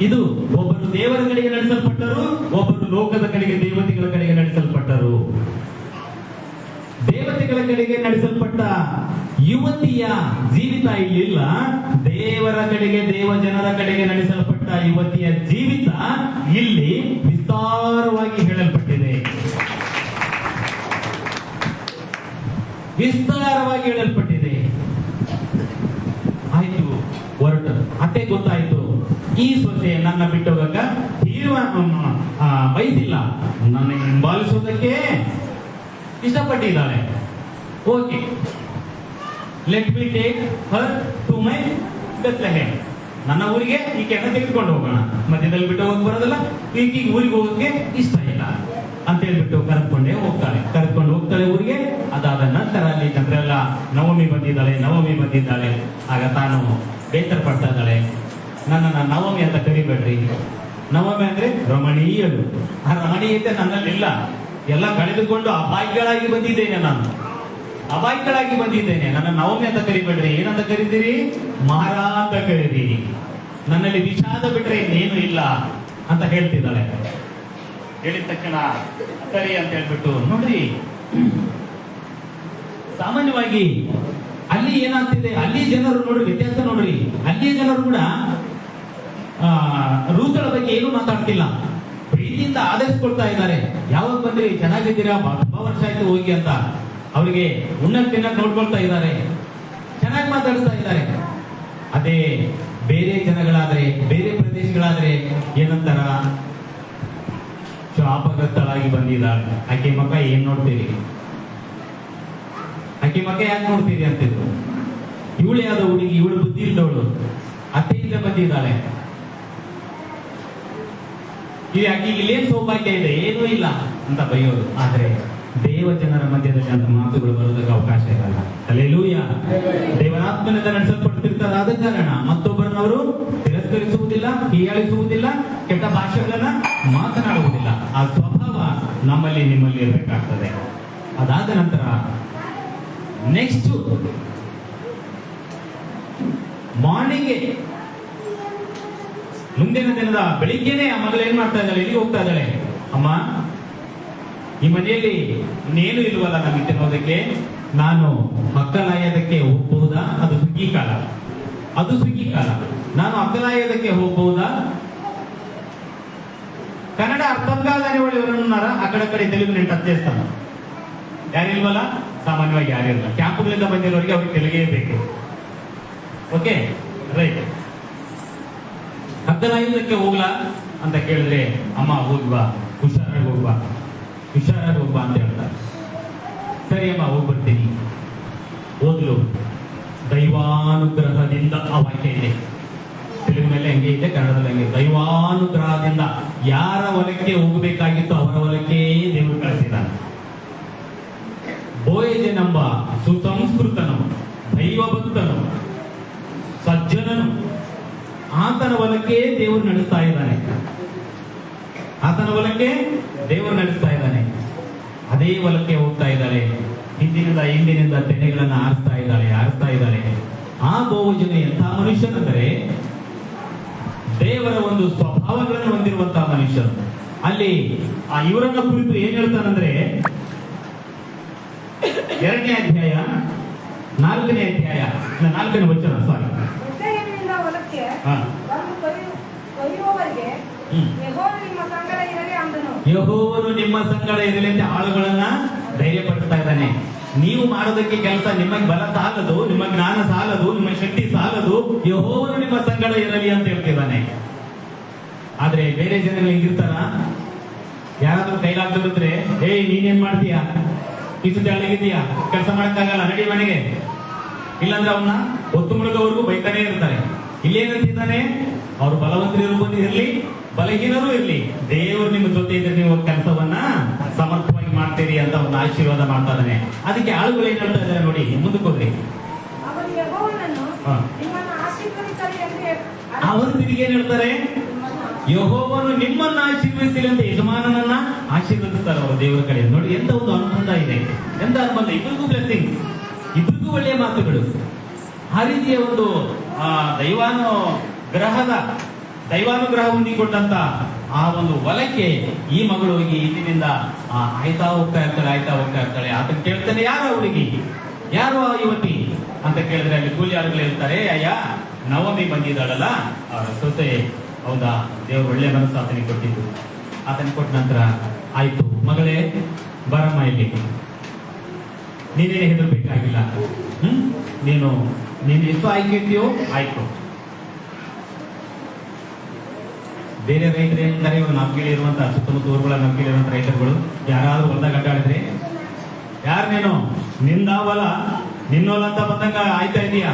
S2: ಇದು ಒಬ್ಬರು ದೇವರ ಕಡೆಗೆ ನಡೆಸಲ್ಪಟ್ಟರು, ಒಬ್ಬರು ಲೋಕದ ಕಡೆಗೆ, ದೇವತೆಗಳ ಕಡೆಗೆ ನಡೆಸಲ್ಪಟ್ಟರು. ದೇವತೆಗಳ ಕಡೆಗೆ ನಡೆಸಲ್ಪಟ್ಟ ಯುವತಿಯ ಜೀವಿತ ಇಲ್ಲಿಲ್ಲ. ದೇವರ ಕಡೆಗೆ, ದೇವ ಜನರ ಕಡೆಗೆ ನಡೆಸಲ್ಪಟ್ಟ ಯುವತಿಯ ಜೀವಿತ ಇಲ್ಲಿ ವಿಸ್ತಾರವಾಗಿ ಹೇಳಲ್ಪಟ್ಟಿದೆ. ವಿಸ್ತಾರವಾಗಿ ಹೇಳಲ್ಪಟ್ಟಿದೆ. ಆಯ್ತು, ಹೊರಟ ಅತ್ತೆ ಗೊತ್ತಾಯ್ತು, ಈ ಸೊಸೆ ನನ್ನ ಬಿಟ್ಟು ಹೋಗಕ ಬಯಸಿಲ್ಲ, ನನ್ನ ಹಿಂಬಾಲಿಸೋದಕ್ಕೆ ಇಷ್ಟಪಟ್ಟಿದ್ದಾಳೆ. Okay, let me take her to my Bethlehem. ನನ್ನ ಊರಿಗೆ ಈಕೆಯನ್ನು ತೆಗೆದುಕೊಂಡು ಹೋಗೋಣ. ಮಧ್ಯದಲ್ಲಿ ಬಿಟ್ಟು ಹೋಗಕ್ ಬರೋದಲ್ಲ, ಈಕೆಗೆ ಊರಿಗೆ ಹೋಗಕ್ಕೆ ಇಷ್ಟ ಇಲ್ಲ ಅಂತ ಹೇಳ್ಬಿಟ್ಟು ಕರೆದುಕೊಂಡು ಹೋಗ್ತಾಳೆ ಊರಿಗೆ. ಅದಾದ ನಂತರ ಅಲ್ಲಿ ಜನರೆಲ್ಲ ನವಮಿ ಬಂದಿದ್ದಾಳೆ. ಆಗ ತಾನು ಬೇಸರ ಪಡ್ತಾ ಇದ್ದಾಳೆ. ನನ್ನನ್ನು ನವಮಿ ಅಂತ ಕರಿಬೇಡ್ರಿ. ನವಮಿ ಅಂದ್ರೆ ರಮಣೀಯರು. ಆ ರಮಣೀಯತೆ ನನ್ನಲ್ಲಿಲ್ಲ. ಎಲ್ಲ ಕಳೆದುಕೊಂಡು ಅಭಾಗ್ಯಗಳಾಗಿ ಬಂದಿದ್ದೇನೆ. ನನ್ನ ನವಮಿ ಅಂತ ಕರಿಬೇಡ್ರಿ. ಏನಂತ ಕರಿತೀರಿ? ಮಾರ ಅಂತ ಕರೀರಿ. ನನ್ನಲ್ಲಿ ವಿಷಾದ ಬಿಟ್ರೆ ಇನ್ನೇನು ಇಲ್ಲ ಅಂತ ಹೇಳ್ತಿದ್ದಾಳೆ. ಹೇಳಿದ ತಕ್ಷಣ ಸರಿ ಅಂತ ಹೇಳ್ಬಿಟ್ಟು, ನೋಡ್ರಿ, ಸಾಮಾನ್ಯವಾಗಿ ಅಲ್ಲಿ ಏನಾಗ್ತಿದೆ, ಅಲ್ಲಿ ಜನರು ನೋಡ್ರಿ, ವ್ಯತ್ಯಾಸ ನೋಡ್ರಿ. ಅಲ್ಲಿಯ ಜನರು ಕೂಡ ರೂತಳ ಬಗ್ಗೆ ಏನು ಮಾತಾಡ್ತಿಲ್ಲ, ಪ್ರೀತಿಯಿಂದ ಆಧರಿಸ್ಕೊಳ್ತಾ ಇದ್ದಾರೆ. ಯಾವಾಗ ಬಂದ್ರಿ, ಚೆನ್ನಾಗಿದ್ದೀರಾ, ತುಂಬಾ ವರ್ಷ ಆಯ್ತು ಹೋಗಿ ಅಂತ ಅವರಿಗೆ ತಿನ್ನಕ್ ನೋಡ್ಕೊಳ್ತಾ ಇದ್ದಾರೆ, ಚೆನ್ನಾಗಿ ಮಾತಾಡಿಸ್ತಾ ಇದ್ದಾರೆ. ಅದೇ ಬೇರೆ ಜನಗಳಾದ್ರೆ, ಬೇರೆ ಪ್ರದೇಶಗಳಾದ್ರೆ ಏನಂತಾರ? ಶಾಪಗ್ರಸ್ತಳಾಗಿ ಬಂದಿದ್ದಾಳೆ, ಆಕೆ ಮಕ್ಕ ಏನ್ ನೋಡ್ತೀರಿ, ಆಕೆ ಮಕ್ಕ ಯಾಕೆ ನೋಡ್ತೀರಿ ಅಂತಿದ್ರು. ಇವಳು ಯಾವ್ದ ಹುಡುಗಿ, ಇವಳು ಬುದ್ಧಿ ಇದ್ದವಳು, ಅತ್ತೆಯಿಂದ ಬಂದಿದ್ದಾಳೆ, ಆಕೆಗೆ ಇಲ್ಲೇನ್ ಸೌಭಾಗ್ಯ ಇದೆ, ಏನೂ ಇಲ್ಲ ಅಂತ ಬೈಯೋದು. ಆದ್ರೆ ದೇವ ಜನರ ಮಧ್ಯದಲ್ಲಿ ಅಂತ ಮಾತುಗಳು ಬರೋದಕ್ಕೆ ಅವಕಾಶ ಇರಲ್ಲ. ಹಲ್ಲೆಲೂಯಾ. ದೇವರಾತ್ಮನಿಂದ ನಡೆಸಲ್ಪಡ್ತಿರ್ತಾರೆ. ಆದ ಕಾರಣ ಮತ್ತೊಬ್ಬರನ್ನವರು ತಿರಸ್ಕರಿಸುವುದಿಲ್ಲ, ಹೀಯಾಳಿಸುವುದಿಲ್ಲ, ಕೆಟ್ಟ ಭಾಷೆಗಳನ್ನ ಮಾತನಾಡುವುದಿಲ್ಲ. ಆ ಸ್ವಭಾವ ನಮ್ಮಲ್ಲಿ, ನಿಮ್ಮಲ್ಲಿ ಇರಬೇಕಾಗ್ತದೆ. ಅದಾದ ನಂತರ ನೆಕ್ಸ್ಟ್ ಮಾರ್ನಿಂಗ್, ಮುಂದಿನ ದಿನದ ಬೆಳಿಗ್ಗೆನೆ ಆ ಮಗಳು ಏನ್ ಮಾಡ್ತಾ ಇದ್ದಾಳೆ, ಎಲ್ಲಿಗೆ ಹೋಗ್ತಾ ಇದ್ದಾಳೆ? ಅಮ್ಮ, ಈ ಮನೆಯಲ್ಲಿ ಇನ್ನೇನು ಇಲ್ವಲ್ಲ ನಮಗೆ ತಿನ್ನೋದಕ್ಕೆ, ನಾನು ಮಕ್ಕಳಾಯೋದಕ್ಕೆ ಹೋಗ್ಬಹುದಾ? ಅದು ಸುಗ್ಗಿ ಕಾಲ, ನಾನು ಅಕ್ಕಲಾಯೋದಕ್ಕೆ ಹೋಗ್ಬಹುದಾ? ಕನ್ನಡ ಅರ್ಥం కాదని వాళ్ళు ఎవరైనా ఉన్నారా? అక్కడక్కడ తెలుగు నేను టచ్ చేస్తాను. ಯಾರಿಲ್ವಲ್ಲ? ಸಾಮಾನ್ಯವಾಗಿ ಯಾರಿಲ್ಲ. ಕ್ಯಾಂಪುಗಳಿಂದ ಬಂದಿರೋರಿಗೆ ಅವ್ರಿಗೆ ತೆಲುಗೇ ಬೇಕು. Okay, right. ಅಕ್ಕಲಾಯೋದಕ್ಕೆ ಹೋಗ್ಲಾ ಅಂತ ಕೇಳಿದ್ರೆ, ಅಮ್ಮ ಹೋಗ್ಬಾ, ಹುಷಾರಾಗಿ ಹೋಗ್ಬಾ ಅಂತ ಹೇಳ್ತಾರೆ. ಸರಿ ಅಮ್ಮ, ಹೋಗ್ಬರ್ತೀನಿ. ಓದ್ಲು. ದೈವಾನುಗ್ರಹದಿಂದ ಆ ವಾಕ್ಯ ಇದೆ. ತೆಲುಗಿನಲ್ಲಿ ಹಂಗೆ ಇದೆ, ಕನ್ನಡದಲ್ಲಿ ಹಂಗೆ. ದೈವಾನುಗ್ರಹದಿಂದ ಯಾರ ಹೊಲಕ್ಕೆ ಹೋಗಬೇಕಾಗಿತ್ತು ಅವರ ಹೊಲಕ್ಕೆ ದೇವರು ಕಳಿಸಿದ್ದಾನೆ. ಬೋಯಜನೆಂಬ ಸುಸಂಸ್ಕೃತನು, ದೈವಭಕ್ತನು, ಸಜ್ಜನನು, ಆತನ ಹೊಲಕ್ಕೆ ದೇವರು ನಡೆಸ್ತಾ ಇದ್ದಾನೆ. ಆತನ ಹೊಲಕ್ಕೆ ದೇವರು ನಡೆಸ್ತಾ ಇದ್ದಾನೆ. ಅದೇ ಹೊಲಕ್ಕೆ ಹೋಗ್ತಾ ಇದ್ದಾಳೆ. ಹಿಂದಿನಿಂದ ತೆನೆಗಳನ್ನ ಆರಿಸ್ತಾ ಇದ್ದಾಳೆ. ಆ ಬೋವಜನು ಎಂಥ ಮನುಷ್ಯನೆಂದರೆ ದೇವರ ಒಂದು ಸ್ವಭಾವಗಳನ್ನು ಹೊಂದಿರುವಂತಹ ಮನುಷ್ಯರು. ಅಲ್ಲಿ ಇವರನ್ನ ಕುರಿತು ಏನ್ ಹೇಳ್ತಾನಂದ್ರೆ 2ನೇ ಅಧ್ಯಾಯ 4ನೇ ಅಧ್ಯಾಯ 4ನೇ ವಚನ ಸಾರಿ
S4: ಬೆತ್ತಲೆಯಿಂದ ಹೊಲಕ್ಕೆ
S2: ಹಾ.
S4: ಬಂದು ಕೊಯ್ಯುವವರೆಗೆ ಯೆಹೋವನು ನಿಮ್ಮ ಸಂಗಡ ಇರಲಿ ಅಂದನು.
S2: ಯೆಹೋವನು ನಿಮ್ಮ ಸಂಗಡ ಇರಲಿ ಅಂತ ಆಳುಗಳನ್ನ ಧೈರ್ಯಪಡಿಸ್ತಾ ಇದ್ದಾನೆ. ನೀವು ಮಾಡೋದಕ್ಕೆ ಕೆಲಸ ನಿಮಗೆ ಬಲ ಸಾಲದು, ನಿಮ್ಮ ಜ್ಞಾನ ಸಾಲದು, ನಿಮ್ಮ ಶಕ್ತಿ ಸಾಲದು, ಯೆಹೋವನು ನಿಮ್ಮ ಸಂಗಡ ಇರಲಿ ಅಂತ ಹೇಳ್ತಿದ್ದಾನೆ. ಆದ್ರೆ ಬೇರೆ ಜನಗಳು ಹೆಂಗಿರ್ತಾರ, ಯಾರಾದ್ರೂ ಕೈಲಾಗ್ದಿದ್ರೆ ನೀನೇನ್ ಮಾಡ್ತೀಯಾ, ಇಷ್ಟು ತೆಳ್ಳಗಿದೀಯಾ, ಕೆಲಸ ಮಾಡಕ್ಕಾಗಲ್ಲ, ನಡಿ ಮನೆಗೆ, ಇಲ್ಲಾಂದ್ರೆ ಅವನ್ನ ಹೊತ್ತು ಮುಳುಗೋವರೆಗೂ ಬೈತಾನೆ ಇರ್ತಾರೆ. ಇಲ್ಲೇನಂತಿದ್ದಾನೆ, ಅವ್ರು ಬಲವಂತರು ಇರ್ಲಿ ಬಲಹೀನರು ಇರ್ಲಿ, ದೇವರು ನಿಮ್ಮ ಜೊತೆ ಇದ್ರೆ ನೀವು ಕೆಲಸವನ್ನ ಸಮರ್ಥವಾಗಿ ಮಾಡ್ತೀರಿ ಅಂತ ಒಂದು ಆಶೀರ್ವಾದ ಮಾಡ್ತಾ ಇದ್ದಾನೆ. ಅದಕ್ಕೆ ಆಳುಗಳು ಏನ್ ಹೇಳ್ತಾ ಇದ್ದಾರೆ ನೋಡಿ, ಮುಂದಕ್ಕೆ ಹೋಗ್ರಿ.
S4: ಅವರು ಯೆಹೋವನನ್ನು
S2: ಹಾ.
S4: ನಿಮ್ಮನ್ನು ಆಶೀರ್ವದಿಸಲಿ ಎಂದು
S2: ಅವರು ತಿರುಗಿ ಏನ್ ಹೇಳ್ತಾರೆ, ಯೆಹೋವನು ನಿಮ್ಮನ್ನ ಆಶೀರ್ವದಿಸಲಿ ಅಂತ ಯಜಮಾನನನ್ನ ಆಶೀರ್ವದಿಸ್ತಾರೆ ಅವರು ದೇವರ ಕಡೆ. ನೋಡಿ ಎಂತ ಒಂದು ಅನುಬಂಧ ಇದೆ, ಎಂತ ಅನುಬಂಧ, ಇಬ್ಬರಿಗೂ ಬ್ಲೆಸ್ಸಿಂಗ್, ಇಬ್ಬರಿಗೂ ಒಳ್ಳೆಯ ಮಾತುಗಳು. ಆ ರೀತಿಯ ಒಂದು ದೈವಾನುಗ್ರಹ ಹೊಂದಿಕೊಂಡಂತ ಆ ಒಂದು ಹೊಲಕ್ಕೆ ಈ ಮಗಳು ಹೋಗಿ ಇಂದಿನಿಂದ ಆಯ್ತಾ ಹೋಗ್ತಾ ಇರ್ತಾಳೆ. ಆತನ ಕೇಳ್ತಾನೆ, ಯಾರು ಹುಡುಗಿ, ಯಾರು ಆ ಯುವತಿ ಅಂತ ಕೇಳಿದ್ರೆ ಅಲ್ಲಿ ಕೂಲಿ ಆಳುಗಳು ಹೇಳ್ತಾರೆ, ಅಯ್ಯ ನವಮಿ ಬಂದಿದ್ದಾಳಲ್ಲ ಅವರ ಸೊಸೆ. ಹೌದಾ, ದೇವರು ಒಳ್ಳೆ ಮನಸ್ಸು ಆತನಿಗೆ ಕೊಟ್ಟಿದ್ದು. ಆತನಿಗೆ ಕೊಟ್ಟ ನಂತರ ಆಯ್ತು ಮಗಳೇ ಬರಮ್ಮ ಇಲ್ಲಿ, ನೀನೇನು ಹೆದರ್ಬೇಕಾಗಿಲ್ಲ, ನೀನು ಎಷ್ಟು ಆಯ್ಕೆ ಇರ್ತೀಯೋ ಆಯ್ತು. ಬೇರೆ ರೈತರು ಏನಂತಾರೆ, ಇವಾಗ ನಂಬಿಕೆಯಲ್ಲಿರುವಂತಹ ಸುತ್ತಮುತ್ತ ಊರುಗಳ ನಂಬಿಕೆಯಲ್ಲಿರುವಂತ ರೈತರುಗಳು ಯಾರಾದ್ರೂ ಹೊಲದಾಗ ಅಡ್ಡಾಡಿದ್ರೆ, ಯಾರು ನೀನು ನಿಂದ ಹೊಲ ನಿನ್ನೋಲ ಅಂತ ಬಂದಂಗ ಆಯ್ತಾ ಇದೀಯಾ,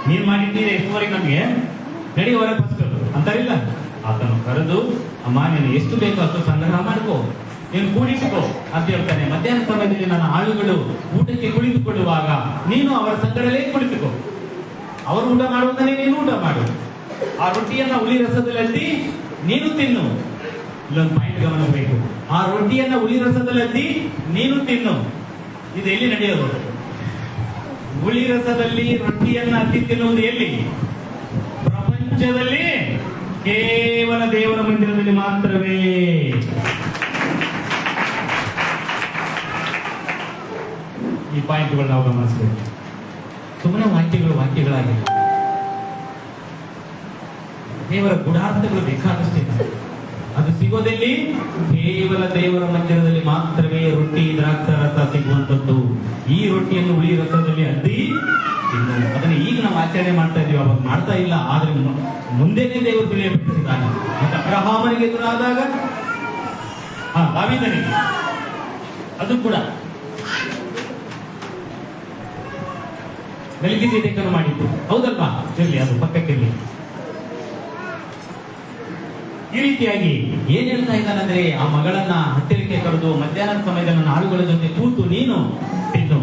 S2: ನೀನ್ ಮಾಡಿದ್ದೀರಿ ಎಷ್ಟುವರೆಗೆ ನಮ್ಗೆ ನಡಿ ಹೊರ ಫಸ್ಟ್ ಅಂತಾರಿಲ್ಲ. ಆತನು ಕರೆದು, ಅಮ್ಮ ನೀನು ಎಷ್ಟು ಬೇಕೋ ಅಷ್ಟು ಸಂಗ್ರಹ ಮಾಡ್ಕೋ, ನೀನು ಕೂಡಿಸಿಕೋ ಅಂತ ಹೇಳ್ತಾನೆ. ಮಧ್ಯಾಹ್ನ ಸಮಯದಲ್ಲಿ ನನ್ನ ಆಳುಗಳು ಊಟಕ್ಕೆ ಕುಳಿತುಕೊಳ್ಳುವಾಗ ನೀನು ಅವರ ಸಂಗಡಲೇ ಕುಳಿತುಕೋ, ಅವರು ಊಟ ಮಾಡುವಂತಾನೆ ನೀನು ಊಟ ಮಾಡು. ಆ ರೊಟ್ಟಿಯನ್ನ ಹುಳಿ ರಸದಲ್ಲಿ ಅದ್ದಿ ನೀನು ತಿನ್ನು. ಇಲ್ಲೊಂದು ಪಾಯಿಂಟ್ ಗಮನಿಸಬೇಕು, ಆ ರೊಟ್ಟಿಯನ್ನ ಹುಳಿ ರಸದಲ್ಲಿ ಅದ್ದಿ ನೀನು ತಿನ್ನು. ಇದು ಎಲ್ಲಿ ನಡೆಯೋದು? ಹುಳಿ ರಸದಲ್ಲಿ ರೊಟ್ಟಿಯನ್ನ ಅದ್ದಿ ತಿನ್ನುವುದು ಎಲ್ಲಿ? ಪ್ರಪಂಚದಲ್ಲಿ ಕೇವಲ ದೇವರ ಮಂದಿರದಲ್ಲಿ ಮಾತ್ರವೇ. ಈ ಪಾಯಿಂಟ್ಗಳು ನಾವು ಗಮನಿಸಬೇಕು. ಸುಮ್ಮನೆ ವಾಕ್ಯಗಳಾಗಿಲ್ಲ, ದೇವರ ಗುಣಾರ್ಥಗಳು ಬೇಕಾದಷ್ಟಿದೆ. ಅದು ಸಿಗೋದಲ್ಲಿ ಕೇವಲ ದೇವರ ಮಂದಿರದಲ್ಲಿ ಮಾತ್ರವೇ ರೊಟ್ಟಿ ದ್ರಾಕ್ಷಾರಸ ಸಿಗುವಂತದ್ದು. ಈ ರೊಟ್ಟಿಯನ್ನು ಹುಳಿ ರಸದಲ್ಲಿ ಅದ್ದಿ ತಿನ್ನು. ಅದನ್ನ ಈಗ ನಾವು ಆಚರಣೆ ಮಾಡ್ತಾ ಇದೀವಿ, ಅವಾಗ ಮಾಡ್ತಾ ಇಲ್ಲ. ಆದ್ರೆ ಮುಂದೆನೇ ದೇವರು ತಿಳಿಯಪಡಿಸಿದ್ದಾನೆ. ಮತ್ತೆ ಅಬ್ರಹಾಮನಿಗೆ ಎದುರಾದಾಗ ದಾವೀದನಿಗೆ ಅದು ಕೂಡ ಮೆಲ್ಕಿಸೆದೇಕನು ಮಾಡಿದ್ದು ಹೌದಲ್ವಾ? ಇರ್ಲಿ, ಅದು ಪಕ್ಕಕ್ಕಿರ್ಲಿ. ಈ ರೀತಿಯಾಗಿ ಏನ್ ಹೇಳ್ತಾ ಇದ್ದಾನಂದ್ರೆ, ಆ ಮಗಳನ್ನ ಹತ್ತಿರಕ್ಕೆ ಕರೆದು ಮಧ್ಯಾಹ್ನದ ಸಮಯದಲ್ಲಿ ನನ್ನ ಆಳುಗಳ ಜೊತೆ ಕೂತು ನೀನು ತಿನ್ನು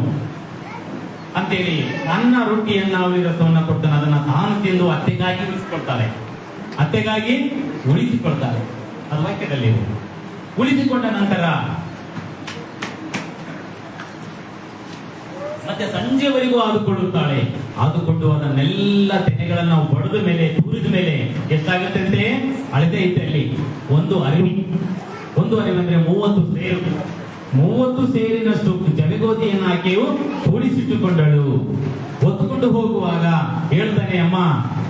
S2: ಅಂತೇಳಿ ನನ್ನ ರೊಟ್ಟಿಯನ್ನ ಹುಳಿ ರಸವನ್ನ ಕೊಡ್ತಾನೆ. ಅದನ್ನ ತಾನು ತಿಂದು ಅತ್ತೆಗಾಗಿ ಉಳಿಸಿಕೊಳ್ತಾಳೆ. ಅದು ವಾಕ್ಯದಲ್ಲಿ ಉಳಿಸಿಕೊಂಡ ನಂತರ ಮತ್ತೆ ಸಂಜೆವರೆಗೂ ಆದುಕೊಳ್ಳುತ್ತಾಳೆ. ಆದುಕೊಂಡು ಅದನ್ನೆಲ್ಲ ತೆನೆಗಳನ್ನ ಒಡೆದ ಮೇಲೆ ತೂರಿದ ಮೇಲೆ ಎಷ್ಟಾಗುತ್ತೆ ಅಂತೆ ಅಳತೆ ಐತೆ ಅಲ್ಲಿ. ಒಂದು ಅರಿವಿ ಅಂದ್ರೆ 30 ಸೇರು, 30 ಸೇರಿನಷ್ಟು ಜವೆಗೋದಿಯನ್ನು ಆಕೆಯು ಕೂಡಿಸಿಟ್ಟುಕೊಂಡಳು. ಹೊತ್ತುಕೊಂಡು ಹೋಗುವಾಗ ಹೇಳ್ತಾನೆ, ಅಮ್ಮ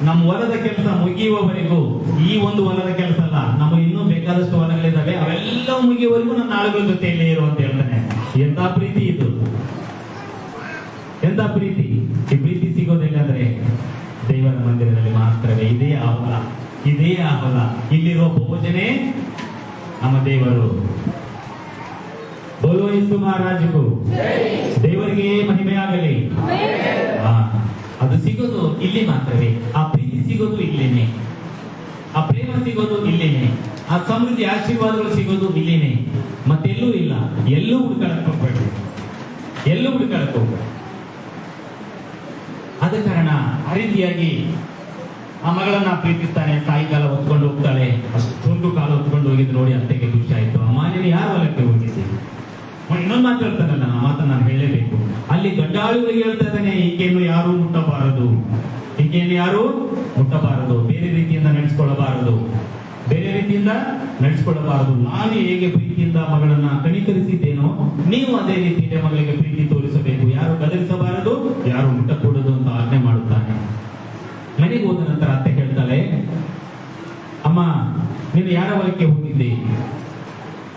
S2: ನಮ್ಮ ಹೊಲದ ಕೆಲಸ ಮುಗಿಯುವವರೆಗೂ, ಈ ಒಂದು ಹೊಲದ ಕೆಲಸ ಅಲ್ಲ, ನಮ್ಮ ಇನ್ನೂ ಬೇಕಾದಷ್ಟು ಹೊಲಗಳಿದ್ದಾವೆ, ಅವೆಲ್ಲ ಮುಗಿಯುವವರೆಗೂ ನನ್ನ ಆಳುಗಳ ಜೊತೆಯಲ್ಲೇ ಇರು ಅಂತ ಹೇಳ್ತಾನೆ. ಎಂತ ಪ್ರೀತಿ ಇದು, ಎಂತ ಪ್ರೀತಿ! ಈ ಪ್ರೀತಿ ಸಿಗೋದಿಲ್ಲ ಅಂದ್ರೆ ದೇವರ ಮಂದಿರದಲ್ಲಿ ಮಾತ್ರವೇ. ಇದೇ ಆ ಹೊಲ, ಇಲ್ಲಿರುವ ಭೋಜನೆ ನಮ್ಮ ದೇವರು. ಬೋಲೋ ಯೇಸು ಮಹಾರಾಜಗೂ ದೇವರಿಗೆ ಮಹಿಮೆ ಆಗಲಿ. ಅದು ಸಿಗೋದು ಇಲ್ಲಿ ಮಾತ್ರವೇ. ಆ ಪ್ರೀತಿ ಸಿಗೋದು ಇಲ್ಲೇನೆ, ಆ ಪ್ರೇಮ ಸಿಗೋದು ಇಲ್ಲೇನೆ, ಆ ಸಮೃದ್ಧಿ ಆಶೀರ್ವಾದಗಳು ಸಿಗೋದು ಇಲ್ಲೇನೆ, ಮತ್ತೆಲ್ಲೂ ಇಲ್ಲ. ಎಲ್ಲೂ ಹುಡುಕಾಡಕ್ ಹೋಗ್ಬೇಡ್ರಿ. ಆದ ಕಾರಣ ಆ ರೀತಿಯಾಗಿ ಆ ಮಗಳನ್ನ ಪ್ರೀತಿಸ್ತಾನೆ, ಸಾಯಂಕಾಲ ಹೊತ್ಕೊಂಡು ಹೋಗ್ತಾಳೆ. ಅಷ್ಟೊಂದು ಕಾಲ ಹೊತ್ಕೊಂಡು ಹೋಗಿದ್ದು ನೋಡಿ ಅತ್ತೆಗೆ ಖುಷಿ ಆಯ್ತು. ಅಮ್ಮ ನೀನು ಯಾರ ಹೊಲಕ್ಕೆ ಹೋಗಿದ್ದಿ? ಇನ್ನೊಂದು ಮಾತು ಹೇಳ್ತಾನಲ್ಲ, ಆ ಮಾತನ್ನ ನಾನು ಹೇಳಲೇಬೇಕು. ಅಲ್ಲಿ ಗಂಡಾಳುಗಳಿಗೆ ಹೇಳ್ತಾ ಇದ್ದಾನೆ, ಈಕೆಯನ್ನು ಯಾರು ಮುಟ್ಟಬಾರದು, ಈಕೆಯನ್ನು ಯಾರು ಮುಟ್ಟಬಾರದು, ಬೇರೆ ರೀತಿಯಿಂದ ನಡೆಸ್ಕೊಳ್ಳಬಾರದು, ಬೇರೆ ರೀತಿಯಿಂದ ನಡೆಸ್ಕೊಳ್ಳಬಾರದು. ನಾನು ಹೇಗೆ ಪ್ರೀತಿಯಿಂದ ಮಗಳನ್ನ ಕನಿಕರಿಸಿದ್ದೇನೋ ನೀವು ಅದೇ ರೀತಿಯಲ್ಲಿ ಮಗಳಿಗೆ ಪ್ರೀತಿ ತೋರಿಸಬೇಕು. ಯಾರು ಗದರಿಸಬಾರದು, ಯಾರು ಮುಟ್ಟಕೂಡದು ಅಂತ ಆಜ್ಞೆ ಮಾಡುತ್ತಾನೆ. ಮನೆಗೆ ಹೋದ ನಂತರ ಅತ್ತೆ ಹೇಳ್ತಾಳೆ, ಅಮ್ಮ ನೀನು ಯಾರ ಹೊಲಕ್ಕೆ ಹೋಗಿದ್ದೆ?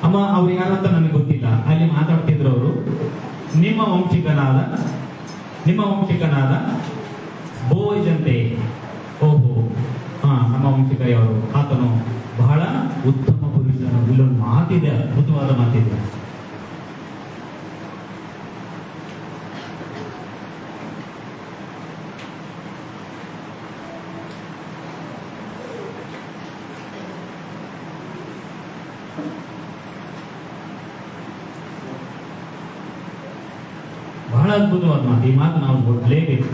S2: ಅಮ್ಮ ಅವ್ರು ಯಾರು ಅಂತ ನನಗೆ ಗೊತ್ತಿಲ್ಲ. ಅಲ್ಲಿ ಮಾತಾಡ್ತಿದ್ರು ಅವರು, ನಿಮ್ಮ ವಂಶಿಕನಾದ ಬೋಯಜಂತೆ. ಓಹೋ, ಹಾ, ನಮ್ಮ ವಂಶಿಕ ಯಾರು? ಆತನು ಬಹಳ ಉತ್ತಮ ಪುರುಷನು. ಇಲ್ಲೊಂದು ಮಾತಿದೆ, ಅದ್ಭುತವಾದ ಮಾತಿದೆ. ಬಹಳ ಅದ್ಭುತವಾದ ಮಾತು. ಈ ಮಾತು ನಾವು ಓದಲೇಬೇಕು.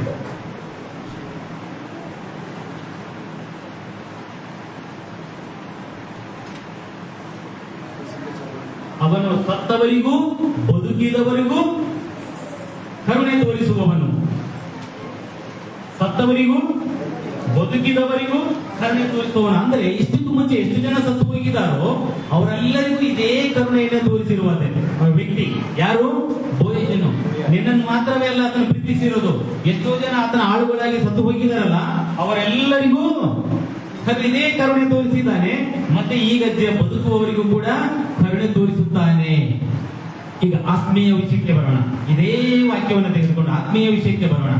S2: ಅವನು ಸತ್ತವರಿಗೂ ಬದುಕಿದವರಿಗೂ ಕರುಣೆ ತೋರಿಸುವವನು. ಸತ್ತವರಿಗೂ ಬದುಕಿದವರಿಗೂ ಕರುಣೆ ತೋರಿಸುವವನು. ಅಂದ್ರೆ ಇಷ್ಟು ಮುಂಚೆ ಎಷ್ಟು ಜನ ಸತ್ತು ಹೋಗಿದಾರೋ ಅವರೆಲ್ಲರಿಗೂ ಇದೇ ಕರುಣೆಯನ್ನು ತೋರಿಸಿರುವ ವ್ಯಕ್ತಿ ಯಾರು? ಬೋಯಜನು. ನಿನ್ನನ್ನು ಮಾತ್ರವೇ ಅಲ್ಲ ಆತನ ಪ್ರೀತಿಸಿರೋದು. ಎಷ್ಟೋ ಜನ ಆತನ ಆಳುಗಳಾಗಿ ಸತ್ತು ಹೋಗಿದಾರಲ್ಲ ಅವರೆಲ್ಲರಿಗೂ ಇದೇ ಕರುಣೆ ತೋರಿಸಿದ್ದಾನೆ. ಮತ್ತೆ ಈಗ ಬದುಕುವವರಿಗೂ ಕೂಡ ಕರುಣೆ ತೋರಿಸುತ್ತಾನೆ. ಈಗ ಆತ್ಮೀಯ ವಿಷಯಕ್ಕೆ ಬರೋಣ. ಇದೇ ವಾಕ್ಯವನ್ನು ತೆಗೆದುಕೊಂಡು ಆತ್ಮೀಯ ವಿಷಯಕ್ಕೆ ಬರೋಣ.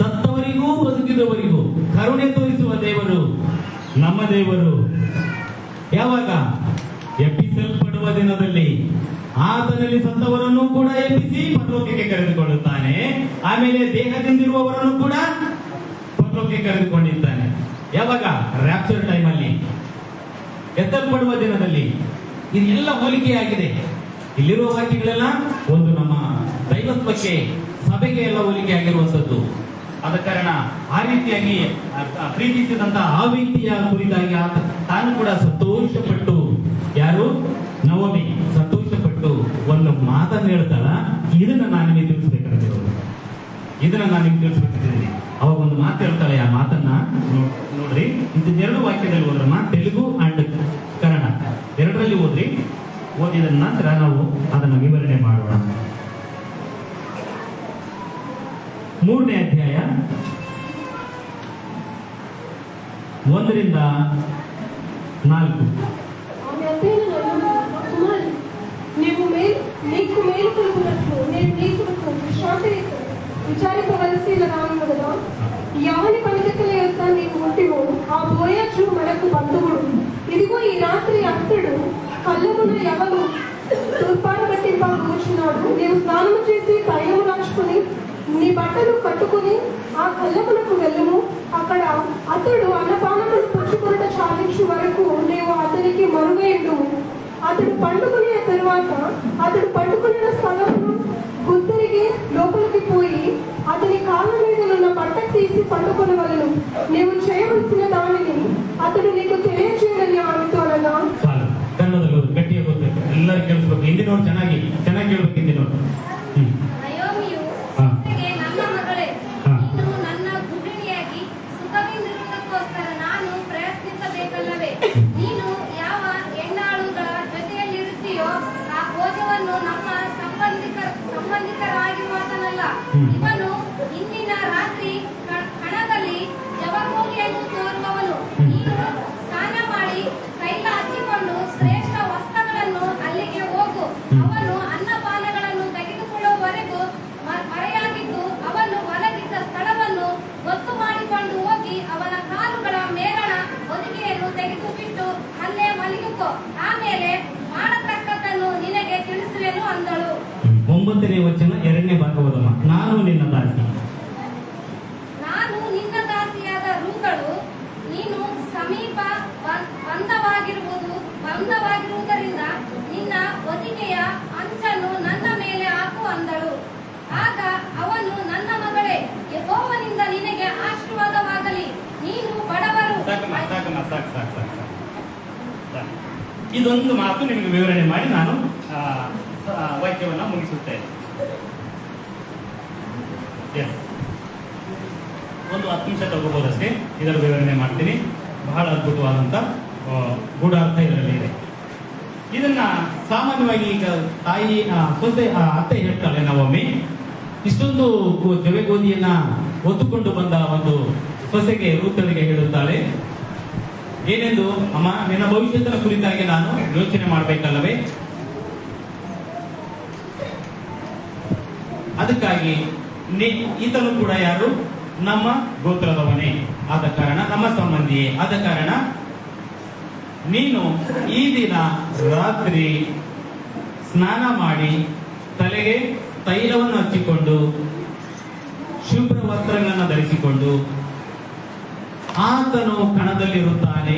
S2: ಸತ್ತವರಿಗೂ ಬದುಕಿದವರಿಗೂ ಕರುಣೆ ತೋರಿಸುವ ದೇವರು ನಮ್ಮ ದೇವರು. ಯಾವಾಗ? ಎಬ್ಬಿಸಲ್ಪಡುವ ದಿನದಲ್ಲಿ ಆತನಲ್ಲಿ ಸತ್ತವರನ್ನು ಕೂಡ ಎಬ್ಬಿಸಿ ಪರಲೋಕಕ್ಕೆ ಕರೆದುಕೊಳ್ಳುತ್ತಾನೆ. ಆಮೇಲೆ ದೇಹದಿಂದಿರುವವರನ್ನು ಕೂಡ ಪರಲೋಕಕ್ಕೆ ಕರೆದುಕೊಂಡಿದ್ದಾನೆ. ಯಾವಾಗ? ರ್ಯಾಪ್ಚರ್ ಟೈಮ್ ಅಲ್ಲಿ, ಎತ್ತಲ್ಪಡುವ ದಿನದಲ್ಲಿ. ಇದೆಲ್ಲ ಹೋಲಿಕೆಯಾಗಿದೆ. ಇಲ್ಲಿರುವ ವಾಕ್ಯಗಳೆಲ್ಲ ಒಂದು ನಮ್ಮ ದೈವತ್ವಕ್ಕೆ, ಸಭೆಗೆ ಎಲ್ಲ ಹೋಲಿಕೆ ಆಗಿರುವಂತದ್ದು. ಆದ ಕಾರಣ ಆ ರೀತಿಯಾಗಿ ಪ್ರೀತಿಸಿದಂತ ಆ ವ್ಯಕ್ತಿಯ ಕುರಿತಾಗಿ ತಾನು ಕೂಡ ಸಂತೋಷಪಟ್ಟು, ಯಾರು? ನವಮಿ ಸಂತೋಷಪಟ್ಟು ಒಂದು ಮಾತನ್ನು ಹೇಳ್ತಾಳ. ಇದನ್ನ ನಾನು ನಿಮಗೆ ತಿಳಿಸ್ಬೇಕಾಗಿರೋದು, ಇದನ್ನ ನಾನು ನಿಮ್ಗೆ ತಿಳಿಸ್ಬೇಕಿದ್ದೀನಿ. ಅವಾಗ ಒಂದು ಮಾತು ಹೇಳ್ತಾಳೆ. ಆ ಮಾತನ್ನ ನೋಡ್ರಿ, ಇದು 2 ವಾಕ್ಯದಲ್ಲಿ ಓದ್ರಮ್ಮ, ತೆಲುಗು ಅಂಡ್ ಕನ್ನಡ ಎರಡರಲ್ಲಿ ಓದ್ರಿ. ಓದಿದ ನಂತರ ನಾವು ಅದನ್ನು ವಿವರಣೆ ಮಾಡೋಣ. 3ನೇ ಅಧ್ಯಾಯ 1 ರಿಂದ 4.
S3: ఆమె అత్తయ్య కుమారి, నీకు మేలు కలుగునట్లు నేను నీకు విశ్రాంతి విచారింపవలసిన రాను కదా. ఎవరి పనికెత్తల యొక్క నీకు ముట్టివో ఆ బోయజు మనకు బంధువుడు. ఇదిగో ఈ రాత్రి అతడు కళ్ళమున ఎవరు తూర్పాన పట్టింప కూర్చున్నాడు. నీవు స్నానము చేసి తైలము రాసుకుని నీ బట్టలు కట్టుకుని ఆ కళ్ళమునకు వెళ్ళుము. అక్కడ అతడు అన్నపానములు పుచ్చుకొనుట చాలించు వరకు నీవు అతనికి మరుగైండు. అతడు పండుకునే తరువాత అతడు పండుకున్న స్థలమును గుర్తిరిగి లోపలికి పోయి అతని కాళ్ళ మీద ఉన్న బట్ట తీసి పండుకొనవలెను. నీవు చేయవలసిన దానిని అతడు నీకు తెలియజేయడని ఆమెతో అనగా.
S2: ಕನ್ನಡದಲ್ಲಿ ಗಟ್ಟಿಯಾಗಿ ಓದಬೇಕು, ಎಲ್ಲರೂ ಕೇಳಿಸ್ಬೇಕು. ಹಿಂದಿನವ್ರು ಚೆನ್ನಾಗಿ ಕೇಳ್ಬೇಕು. ಹಿಂದಿನವ್ರು
S4: ನಯೋಮಿಯು ನನ್ನ ಮಗಳೇ, ನೀನು ನನ್ನ ಗೃಹಿಣಿಯಾಗಿ ಸುಖವಿಂದಿರುವುದಕ್ಕೋಸ್ಕರ ನಾನು ಪ್ರಯತ್ನಿಸಬೇಕಲ್ಲವೇ? ನೀನು ಯಾವ ಹೆಣ್ಣಾಳುಗಳ ಜೊತೆಯಲ್ಲಿರುತ್ತೀಯೋ ಆ ಭೋಜವನ್ನು ನಮ್ಮ ಸಂಬಂಧಿಕರಾಗಿರುವಾತನಲ್ಲ. ಇವನು ಇಂದಿನ ರಾತ್ರಿ ಕಣದಲ್ಲಿ ಜವಕೋಲಿಯನ್ನು ತೋರುವವನು. ನೀನು ಸ್ನಾನ ಮಾಡಿ ತೈಲ ಹಚ್ಚಿಕೊಂಡು ಶ್ರೇಷ್ಠ ವಸ್ತ್ರಗಳನ್ನು ಅಲ್ಲಿಗೆ ಹೋಗು. ಅವನು ಅನ್ನಪಾನಗಳನ್ನು ತೆಗೆದುಕೊಳ್ಳುವವರೆಗೂ ಮರೆಯಾಗಿದ್ದು ಅವನು ಒಳಗಿದ್ದ ಸ್ಥಳವನ್ನು ಗೊತ್ತು ಮಾಡಿಕೊಂಡು ಹೋಗಿ ಅವನ ಕಾಲುಗಳ ಮೇಲಣ ಹೊದಿಕೆಯನ್ನು ತೆಗೆದು ಬಿಟ್ಟು ಅಲ್ಲೇ ಮಲಗಿಕೋ. ಆಮೇಲೆ ಮಾಡತಕ್ಕದ್ದನ್ನು ನಿನಗೆ ತಿಳಿಸುವೆನು ಅಂದಳು.
S2: 9ನೇ ವಚನ 2ನೇ ಭಾಗ ಓದಮ್ಮ. ನಾನು ನಿನ್ನ
S4: ದಾಸಿಯಾದ ರೂಗಳು, ನೀನು ಸಮೀಪ ಬಂಧವಾಗಿರುವುದರಿಂದ ನಿನ್ನ ಹೊದಿಕೆಯ ಅಂಚನ್ನು ನನ್ನ ಮೇಲೆ ಹಾಕು ಅಂದಳು. ಆಗ ಅವನು, ನನ್ನ ಮಗಳೇ, ಯೆಹೋವನಿಂದ ನಿನಗೆ ಆಶೀರ್ವಾದವಾಗಲಿ. ನೀನು ಬಡವರು
S2: ಇದೊಂದು ಮಾತು ನಿಮಗೆ ವಿವರಣೆ ಮಾಡಿ ನಾನು ವಾಕ್ಯವನ್ನು ಮುಗಿಸುತ್ತೇನೆ. ಎಸ್, ಒಂದು 10 ನಿಮಿಷ ತಗೋಬಹುದಷ್ಟೇ, ಇದರ ವಿವರಣೆ ಮಾಡ್ತೀನಿ. ಬಹಳ ಅದ್ಭುತವಾದಂಥ ಗೂಢಾರ್ಥ ಇದರಲ್ಲಿ ಇದೆ. ಇದನ್ನ ಸಾಮಾನ್ಯವಾಗಿ ಈಗ ತಾಯಿ ಸೊಸೆ ಅತ್ತೆ ಹೇಳ್ತಾಳೆ ನವಮಿ, ಇಷ್ಟೊಂದು ಜವೆ ಗೋಧಿಯನ್ನ ಹೊತ್ತುಕೊಂಡು ಬಂದ ಒಂದು ಸೊಸೆಗೆ ರೂತಳಿಗೆ ಹೇಳುತ್ತಾಳೆ, ಏನೆಂದು, ಅಮ್ಮ ನಿನ್ನ ಭವಿಷ್ಯದ ಕುರಿತಾಗಿ ನಾನು ಯೋಚನೆ ಮಾಡಬೇಕಲ್ಲವೇ, ಅದಕ್ಕಾಗಿ ಈತನು ಕೂಡ ಯಾರು, ನಮ್ಮ ಗೋತ್ರದವನೇ ಆದ ಕಾರಣ, ನಮ್ಮ ಸಂಬಂಧಿಯೇ ಆದ ಕಾರಣ ನೀನು ಈ ದಿನ ರಾತ್ರಿ ಸ್ನಾನ ಮಾಡಿ ತಲೆಗೆ ತೈಲವನ್ನು ಹಚ್ಚಿಕೊಂಡು ಶುಭ್ರ ವಸ್ತ್ರಗಳನ್ನು ಧರಿಸಿಕೊಂಡು ಆತನು ಕಣದಲ್ಲಿರುತ್ತಾನೆ,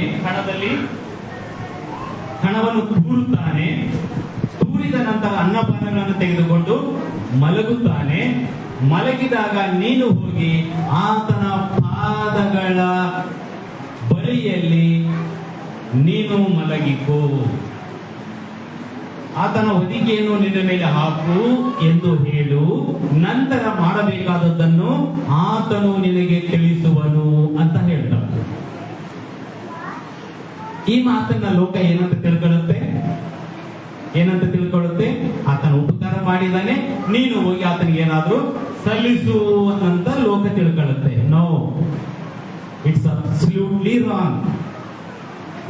S2: ಕಣವನ್ನು ತೂರುತ್ತಾನೆ, ತೂರಿದ ನಂತರ ಅನ್ನಪಾನಗಳನ್ನು ತೆಗೆದುಕೊಂಡು ಮಲಗುತ್ತಾನೆ. ಮಲಗಿದಾಗ ನೀನು ಹೋಗಿ ಆತನ ಪಾದಗಳ ಬಳಿಯಲ್ಲಿ ನೀನು ಮಲಗಿಕೋ, ಆತನ ಹೊದಿಕೆಯನ್ನು ನಿನ್ನ ಮೇಲೆ ಹಾಕು ಎಂದು ಹೇಳು. ನಂತರ ಮಾಡಬೇಕಾದದ್ದನ್ನು ಆತನು ನಿನಗೆ ತಿಳಿಸುವನು ಅಂತ ಹೇಳ್ತಾರೆ. ಈ ಮಾತನ್ನ ಲೋಕ ಏನಂತ ತಿಳ್ಕೊಳ್ಳುತ್ತೆ, ಆತನ ಉಪಕಾರ ಮಾಡಿದಾನೆ, ನೀನು ಹೋಗಿ ಆತನಿಗೆ ಏನಾದ್ರೂ ಸಲ್ಲಿಸು ಅಂತ ಲೋಕ ತಿಳ್ಕೊಳ್ಳುತ್ತೆ. No, it's absolutely wrong.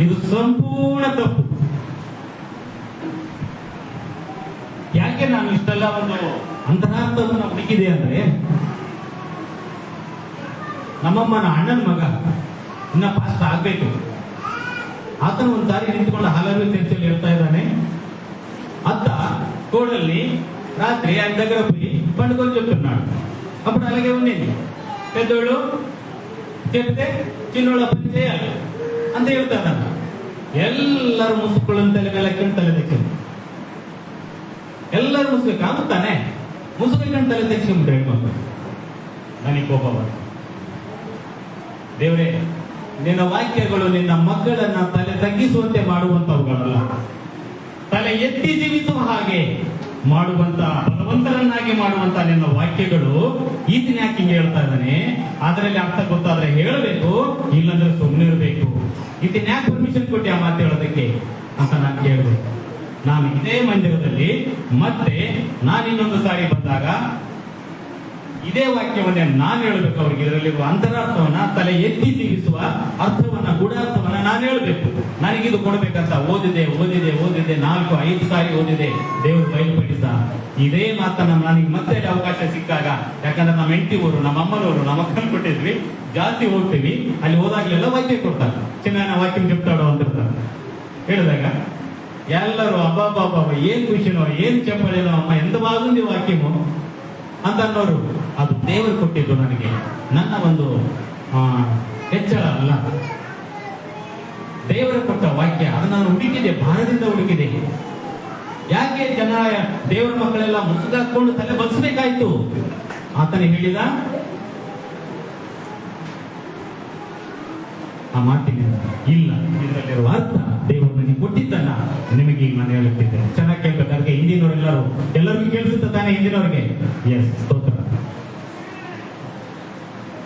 S2: ಇದು ಸಂಪೂರ್ಣ ತಪ್ಪು. ಯಾಕೆ ನಾನು ಇಷ್ಟೆಲ್ಲ ಒಂದು ಅಂತರಾರ್ಥವನ್ನು ಹುಡುಕಿದೆ ಅಂದ್ರೆ, ನಮ್ಮಮ್ಮನ ಅಣ್ಣನ ಮಗ ಇನ್ನ ಪಾಸ್ಟ್ ಆಗ್ಬೇಕು. ಆತನ ಒಂದ್ಸಾರಿ ನಿಂತ್ಕೊಂಡು ಹಲವು ಚರ್ಚೆಯಲ್ಲಿ ಹೇಳ್ತಾ ಇದ್ದಾನೆ, అత్త కోడల్ని రాత్రి ఆయన దగ్గర పోయి పండుకొని చెప్తున్నాడు. అప్పుడు అలాగే ఉండేది, పెద్దోళ్ళు చెప్తే చిన్నోళ్ళ పని చేయాలి ಅಂತ ಹೇಳ್ತಾರಲ್ಲ. ಎಲ್ಲರೂ ಮುಸುಕುಗಳನ್ನು ತಲೆ ಮೇಲೆ ತಲೆ ತೆಕ್ಕೊಂಡು, ಎಲ್ಲರೂ ಮುಸುಕ ಆಗುತ್ತಾನೆ, ಮುಸುಕೊಂಡು ತಲೆ ತೆಕ್ಕೊಂಡ್ಬಿಟ್ರೆ ಹೆಣ್ಮಕ್ಳು. ನನಗೆ ಕೋಪ ಬಂತು. ದೇವರೇ, ನಿನ್ನ ವಾಕ್ಯಗಳು ನಿನ್ನ ಮಕ್ಕಳನ್ನ ತಲೆ ತಗ್ಗಿಸುವಂತೆ ಮಾಡುವಂತವುಗಳಲ್ಲ, ತಲೆ ಎತ್ತಿ ಜೀವಿಸುವ ಹಾಗೆ ಮಾಡುವಂತ, ಬಲವಂತರನ್ನಾಗಿ ಮಾಡುವಂತ ನಿನ್ನ ವಾಕ್ಯಗಳು. ಈತನ ಯಾಕೆ ಹಿಂಗೆ ಹೇಳ್ತಾ ಇದ್ದಾನೆ, ಅದರಲ್ಲಿ ಅರ್ಥ ಗೊತ್ತಾದ್ರೆ ಹೇಳಬೇಕು, ಇಲ್ಲಂದ್ರೆ ಸುಮ್ಮನೆ ಇರಬೇಕು. ಈತನ ಯಾಕೆ ಪರ್ಮಿಷನ್ ಕೊಟ್ಟಿ ಆ ಮಾತು ಹೇಳೋದಕ್ಕೆ ಅಂತ ನಾನು ಕೇಳಬೇಕು. ನಾನು ಇದೇ ಮಂದಿರದಲ್ಲಿ ಮತ್ತೆ ನಾನು ಇನ್ನೊಂದು ಸಾರಿ ಬಂದಾಗ ಇದೇ ವಾಕ್ಯವನ್ನೇ ನಾನು ಹೇಳಬೇಕು ಅವ್ರಿಗೆ. ಇದರಲ್ಲಿರುವ ಅಂತರಾರ್ಥವನ್ನ, ತಲೆ ಎತ್ತಿ ಜೀವಿಸುವ ಅರ್ಥವನ್ನ, ಗೂಢಾರ್ಥವನ್ನ ನಾನು ಹೇಳಬೇಕು. ನನಗಿದು ಕೊಡ್ಬೇಕಂತ ಓದಿದೆ 4-5 ಸಾರಿ ಓದಿದೆ. ದೇವರು ಬಯಲುಪಡಿಸ ಇದೇ ಮಾತನ್ನ ನನಗೆ ಮತ್ತೆ ಅವಕಾಶ ಸಿಕ್ಕಾಗ, ಯಾಕಂದ್ರೆ ನಮ್ಮ ಹೆಂಡತಿ ಊರು, ನಮ್ಮ ಅಮ್ಮನವರು, ನಮ್ಮ ಅಕ್ಕನ ಕೊಟ್ಟಿದ್ವಿ, ಜಾಸ್ತಿ ಹೋಗ್ತೀವಿ. ಅಲ್ಲಿ ಹೋದಾಗ್ಲೆಲ್ಲ ವಾಕ್ಯ ಕೊಡ್ತಾರೆ, ಚಿನ್ನ ವಾಕ್ಯ చెప్తాడు ಅಂತಿರ್ತಾರೆ. ಹೇಳಿದಾಗ ಎಲ್ಲರೂ ಅಬ್ಬಾಬಾಬಾ ಏನ್ ಖುಷಿನೋ, ಏನ್ ಚಪ್ಪಳಿನೋ, ಅಮ್ಮ ಎಂತ ಬಾಗುಂದಿ ವಾಕ್ಯಮು ಅಂತ ಅನ್ನೋರು. ಅದು ದೇವರು ಕೊಟ್ಟಿದ್ದು ನನಗೆ, ನನ್ನ ಒಂದು ಹೆಚ್ಚಳ ಅಲ್ಲ, ದೇವರು ಕೊಟ್ಟ ವಾಕ್ಯ. ಅದನ್ನು ನಾನು ಹುಡುಕಿದೆ, ಭಾರದಿಂದ ಹುಡುಕಿದೆ. ಯಾಕೆ ಜನ ದೇವರ ಮಕ್ಕಳೆಲ್ಲ ಮುಸುಗಾಕೊಂಡು ತಲೆ ಬಗ್ಸ್ಬೇಕಾಯ್ತು? ಆತನೇ ಹೇಳಿದ ಆ ಮಾತಿನಿಂದ ಇಲ್ಲ, ಇದರಲ್ಲಿರುವ ಅರ್ಥ ದೇವರು ನನಗೆ ಕೊಟ್ಟಿದ್ದನ್ನ ನಿಮಗೆ ಈಗ ನಾನು ಹೇಳುತ್ತಿದ್ದೆ. ಚೆನ್ನಾಗಿ ಕೇಳ್ಬೇಕಾದ್ರೆ ಹಿಂದಿನವರೆಲ್ಲರೂ, ಎಲ್ಲರಿಗೂ ಕೇಳಿಸುತ್ತ ತಾನೆ ಹಿಂದಿನವ್ರಿಗೆ? ಎಸ್, ಸ್ತೋತ್ರ.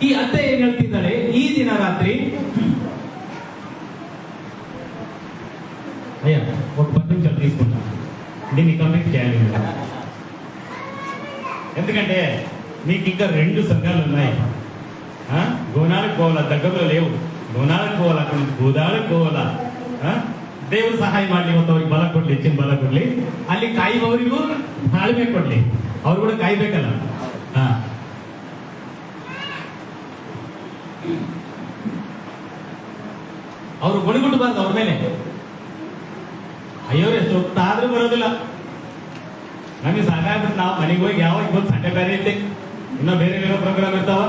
S2: ಈ ಅತ್ತೆ ಏನ್ ಹೇಳ್ತಿದ್ದಾಳೆ, ಈ ದಿನ ರಾತ್ರಿ అయ్యా ఒక 10 నిమిషాలు తీసుకుంటా, దీన్ని కంప్లీట్ చేయాలి. ఎందుకంటే మీకు ఇంకా 2 సంఘాలు ఉన్నాయి. గోనాలకు పోవాలా, దగ్గరలో లేవు. గోనాలకు పోవాలా, అక్కడ నుంచి ಗೋದಾಳಿಗೆ ಹೋಗಲ್ಲ. ದೇವರು ಸಹಾಯ ಮಾಡಲಿ, ಮತ್ತು ಅವ್ರಿಗೆ ಬಲ ಕೊಡ್ಲಿ, ಹೆಚ್ಚಿನ ಬಲ ಕೊಡ್ಲಿ. ಅಲ್ಲಿ ಕಾಯುವವರಿಗೂ ತಾಳ್ಮೆ ಕೊಡ್ಲಿ, ಅವ್ರು ಕೂಡ ಕಾಯ್ಬೇಕಲ್ಲ. ಅವರು ಗುಣಗುಟ್ಟಬಾರ್ದು ಅವ್ರ ಮೇಲೆ. ಅಯ್ಯೋರೇ ಸೊತ್ತಾದ್ರೂ ಬರೋದಿಲ್ಲ. ನಮಗೆ ಸಾಕಾಗ್ಬಿಟ್ಟು ನಾವು ಮನೆಗೆ ಹೋಗಿ ಯಾವಾಗ ಇವತ್ತು ಸಂಡೆ ಬೇರೆ ಐತೆ, ಇನ್ನೂ ಬೇರೆ ಬೇರೆ ಪ್ರೋಗ್ರಾಮ್ ಇರ್ತಾವ.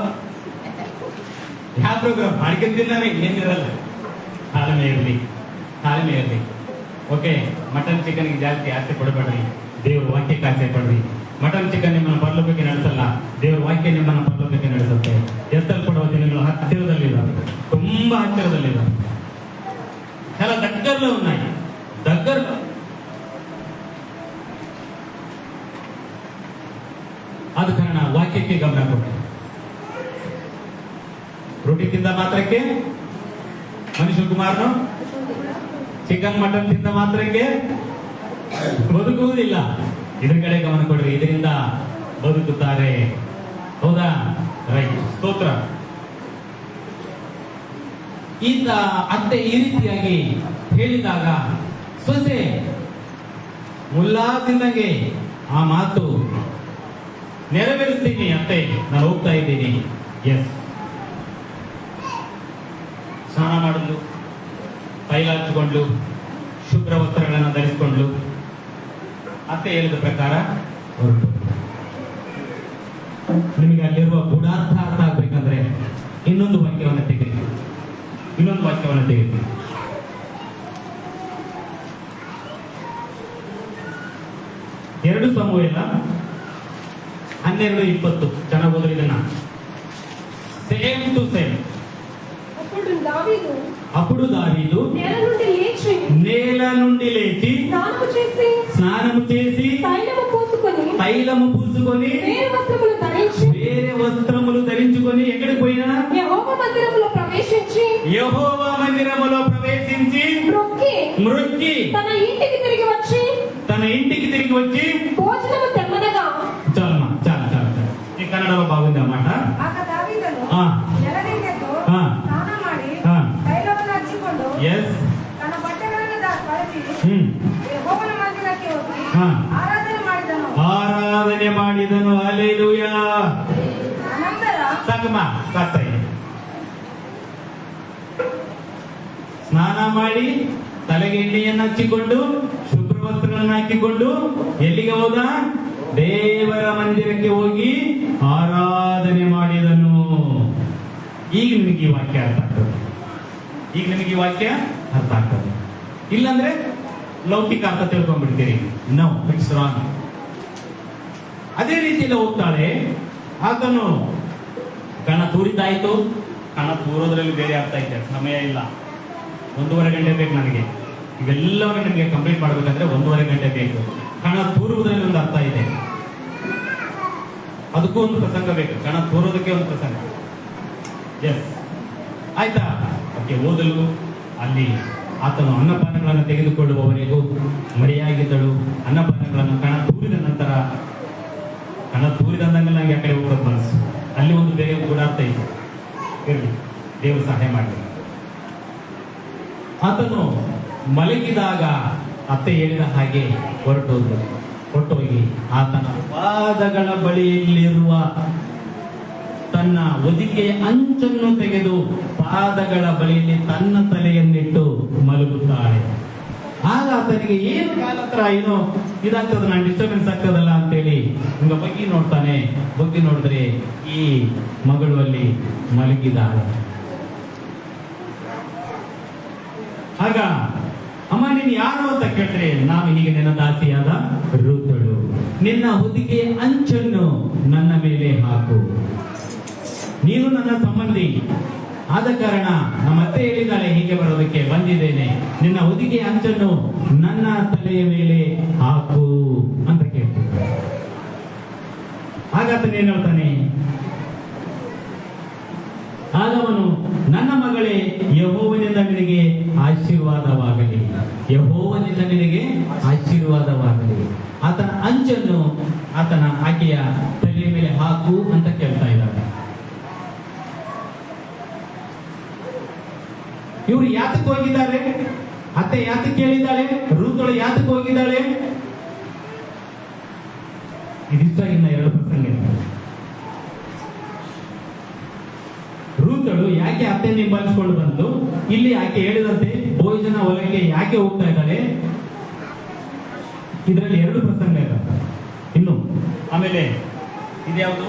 S2: ಯಾವ ಪ್ರೋಗ್ರಾಮ್ ಮಾಡ್ಕೊಂತಿಲ್ಲ, ಏನಿರಲ್ಲ. ತಾಳ್ಮೆ ಇರಲಿ. ಓಕೆ, ಮಟನ್ ಚಿಕನ್ಗೆ ಜಾಸ್ತಿ ಆಸೆ ಪಡಬೇಡ್ರಿ, ದೇವ್ರ ವಾಕ್ಯಕ್ಕೆ ಆಸೆ ಪಡ್ರಿ. ಮಟನ್ ಚಿಕನ್ ನಿಮ್ಮನ್ನು ಪರಲೋಕಕ್ಕೆ ನಡೆಸಲ್ಲ, ದೇವ್ರ ವಾಕ್ಯ ನಿಮ್ಮನ್ನು ಪರಲೋಕಕ್ಕೆ ನಡೆಸುತ್ತೆ. ಎತ್ತಲ್ಪಡುವ ದಿನಗಳು ಹತ್ತಿರದಲ್ಲಿದ್ದಾವೆ, ತುಂಬಾ ಹತ್ತಿರದಲ್ಲಿದ್ದಾವೆ, చాలా దగ్గరలో ఉన్నాయి. దగ్గర ಆದ ಕಾರಣ ವಾಕ್ಯಕ್ಕೆ ಗಮನ ಕೊಡಿ. ರೊಟ್ಟಿ ತಿಂದ ಮಾತ್ರಕ್ಕೆ ಮನುಷ್ಯ ಕುಮಾರನು ಚಿಕನ್ ಮಟನ್ ತಿಂದ ಮಾತ್ರಕ್ಕೆ ಬದುಕುವುದಿಲ್ಲ. ಇದ್ರ ಕಡೆ ಗಮನ ಕೊಡ್ರಿ, ಇದರಿಂದ ಬದುಕುತ್ತಾರೆ. ಹೌದಾ? ರೈಟ್, ಸ್ತೋತ್ರ. ಈತ ಅತ್ತೆ ಈ ರೀತಿಯಾಗಿ ಹೇಳಿದಾಗ ಸೊಸೆ ಉಲ್ಲಾಸದಿಂದಾಗೆ ಆ ಮಾತು ನೆರವೇರಿಸ್ತೀನಿ ಅತ್ತೆ, ನಾನು ಹೋಗ್ತಾ ಇದ್ದೀನಿ. ಎಸ್, ಸ್ನಾನ ಮಾಡಲು, ತೈಲ ಹಚ್ಚಿಕೊಂಡು, ಶುಭ್ರ ವಸ್ತ್ರಗಳನ್ನು ಧರಿಸಿಕೊಂಡು ಅತ್ತೆ ಹೇಳಿದ ಪ್ರಕಾರ ಹೊರಟು. ನಿಮಗೆ ಅಲ್ಲಿರುವ ಗೂಢಾರ್ಥ ಅರ್ಥ ಆಗ್ಬೇಕಂದ್ರೆ ಇನ್ನೊಂದು ವಾಕ್ಯವನ್ನು ತೆಗೆದು 2 ಸಮುವೇಲ 12:20. ಚೆನ್ನಾಗಿ ಓದ್ರಿ ಇದನ್ನ. Same to same. అప్పుడు దావీదు నేల నుండి లేచి స్నానము చేసి తైలము పూసుకొని వేరే వస్త్రములు ధరించుకొని ఎక్కడికి పోయినా యెహోవా మందిరములో ప్రవేశించి మ్రొక్కి తన ఇంటికి తిరిగి వచ్చి
S4: భోజనము తెమ్మనగా.
S2: చాలా ఈ కన్నడలో బాగుంది అన్నమాట. ఎస్,
S4: ತನ್ನ ಬಟ್ಟೆಗಳನ್ನು ಬಳಸಿ ಯೆಹೋವನ ಮಂದಿರಕ್ಕೆ ಹೋಗಿ
S2: ಆರಾಧನೆ ಮಾಡಿದನು. ಹಲ್ಲೆಲೂಯಾ.
S4: ಅನಂತರ
S2: ಸಾಕ್ತಾಯಿ ಸ್ನಾನ ಮಾಡಿ ತಲೆಗೆ ಎಣ್ಣೆಯನ್ನು ಹಚ್ಚಿಕೊಂಡು ಶುಭ್ರ ವಸ್ತ್ರಗಳನ್ನು ಹಾಕಿಕೊಂಡು ಎಲ್ಲಿಗೆ ಹೋದ? ದೇವರ ಮಂದಿರಕ್ಕೆ ಹೋಗಿ ಆರಾಧನೆ ಮಾಡಿದನು. ಈಗ ನಿಮಗೆ ಈ ವಾಕ್ಯ ಅರ್ಥ ಆಗ್ತದೆ. ಇಲ್ಲಾಂದ್ರೆ ಲೌಕಿಕ ಅರ್ಥ ತಿಳ್ಕೊಂಡ್ಬಿಡ್ತೀರಿ. No, it's wrong. ಅದೇ ರೀತಿಯಲ್ಲಿ ಹೋಗ್ತಾಳೆ. ಆತನು ಕಣ ತೂರಿದ್ದಾಯ್ತು. ಕಣ ತೂರೋದ್ರಲ್ಲಿ ಬೇರೆ ಅರ್ಥ ಇದೆ, ಸಮಯ ಇಲ್ಲ. 1.5 ಗಂಟೆ ಬೇಕು ನನಗೆ. ಇವೆಲ್ಲವನ್ನು ನಿಮಗೆ ಕಂಪ್ಲೀಟ್ ಮಾಡ್ಬೇಕಂದ್ರೆ 1.5 ಗಂಟೆ ಬೇಕು. ಕಣ ತೂರುವುದರಲ್ಲಿ ಒಂದು ಅರ್ಥ ಇದೆ, ಅದಕ್ಕೂ ಒಂದು ಪ್ರಸಂಗ ಬೇಕು. ಕಣ ತೂರೋದಕ್ಕೆ ಒಂದು ಪ್ರಸಂಗ. ಎಸ್, ಆಯ್ತಾ? ಅದಕ್ಕೆ ಓದಲು ಅಲ್ಲಿ ಆತನು ಅನ್ನಪಾನಗಳನ್ನು ತೆಗೆದುಕೊಳ್ಳುವವರೆಗೂ ಮರೆಯಾಗಿದ್ದಳು. ಅನ್ನಪಾನಗಳನ್ನು ಕಣ ತೂರಿದಂದಂಗೆ ನಂಗೆ ಆ ಕಡೆ ಹೋಗೋದು ಮನಸ್ಸು. ಅಲ್ಲಿ ಒಂದು ಬೇರೆ ಗೂಢಾರ್ಥ ಇದೆ. ಇರಲಿ, ದೇವರು ಸಹಾಯ ಮಾಡಲಿ. ಆತನು ಮಲಗಿದಾಗ ಅತ್ತೆ ಹೇಳಿದ ಹಾಗೆ ಹೊರಟೋಗಿ ಆತನ ಪಾದಗಳ ಬಳಿಯಲ್ಲಿರುವ ತನ್ನ ಹೊದಿಕೆಯ ಅಂಚನ್ನು ತೆಗೆದು ಪಾದಗಳ ಬಳಿಯಲ್ಲಿ ತನ್ನ ತಲೆಯನ್ನಿಟ್ಟು ಮಲಗುತ್ತಾಳೆ. ಆಗ ಆತನಿಗೆ ಏನು ಕಾಲತ್ರ ಏನೋ ಇದಾಗ್ತದ, ನಾನು ಡಿಸ್ಟರ್ಬೆನ್ಸ್ ಆಗ್ತದಲ್ಲ ಅಂತೇಳಿ ಹಿಂಗ ಬಗ್ಗಿ ನೋಡ್ತಾನೆ. ಬಗ್ಗಿ ನೋಡಿದ್ರೆ ಈ ಮಗಳು ಅಲ್ಲಿ ಮಲಗಿದ್ದಾಳೆ. ಆಗ ಅಮ್ಮ ನೀನು ಯಾರು ಅಂತ ಕೇಳಿದ್ರೆ, ನಾನು ಹೀಗೆ ನಿನ್ನ ದಾಸಿಯಾದ ರೂತಳು, ನಿನ್ನ ಹೊದಿಕೆಯ ಅಂಚನ್ನು ನನ್ನ ಮೇಲೆ ಹಾಕು, ನೀನು ನನ್ನ ಸಂಬಂಧಿ ಆದ ಕಾರಣ ನಮ್ಮ ಅತ್ತೆ ಹೇಳಿದ್ದಾಳೆ ಹೀಗೆ ಬರೋದಕ್ಕೆ ಬಂದಿದ್ದೇನೆ, ನಿನ್ನ ಹೊದಿಕೆಯ ಅಂಚನ್ನು ನನ್ನ ತಲೆಯ ಮೇಲೆ ಹಾಕು ಅಂತ ಕೇಳ್ತಿದ್ದ. ಆಗಾತನ ಏನ್ ಹೇಳ್ತಾನೆ? ಆಗವನು, ನನ್ನ ಮಗಳೇ, ಯೆಹೋವನಿಂದ ನಿನಗೆ ಆಶೀರ್ವಾದವಾಗಲಿ, ಯೆಹೋವನಿಂದ ನಿನಗೆ ಆಶೀರ್ವಾದವಾಗಲಿ, ಆತನ ಅಂಚನ್ನು ಆಕೆಯ ತಲೆಯ ಮೇಲೆ ಹಾಕು ಅಂತ ಕೇಳ್ತಾ ಇದ್ದಾಳೆ. ಇವರು ಯಾತಕ್ಕೆ ಹೋಗಿದ್ದಾರೆ? ಅತ್ತೆ ಯಾತಕ್ಕೆ ಕೇಳಿದ್ದಾಳೆ? ರೂತಳು ಯಾತಕ್ಕೆ ಹೋಗಿದ್ದಾಳೆ? ಇದಿಷ್ಟ ಇನ್ನ 2 ಪ್ರಸಂಗ. ರೂತಳು ಯಾಕೆ ಅತ್ತೆ ನಿಂಬಲಿಸಿಕೊಂಡು ಬಂದು ಇಲ್ಲಿ ಆಕೆ ಹೇಳಿದಂತೆ ಭೋಜನ ಹೊಲಕ್ಕೆ ಯಾಕೆ ಹೋಗ್ತಾ ಇದ್ದಾಳೆ? ಇದರಲ್ಲಿ 2 ಪ್ರಸಂಗ ಇದೆ. ಇನ್ನು ಆಮೇಲೆ ಇದ್ಯಾವುದು?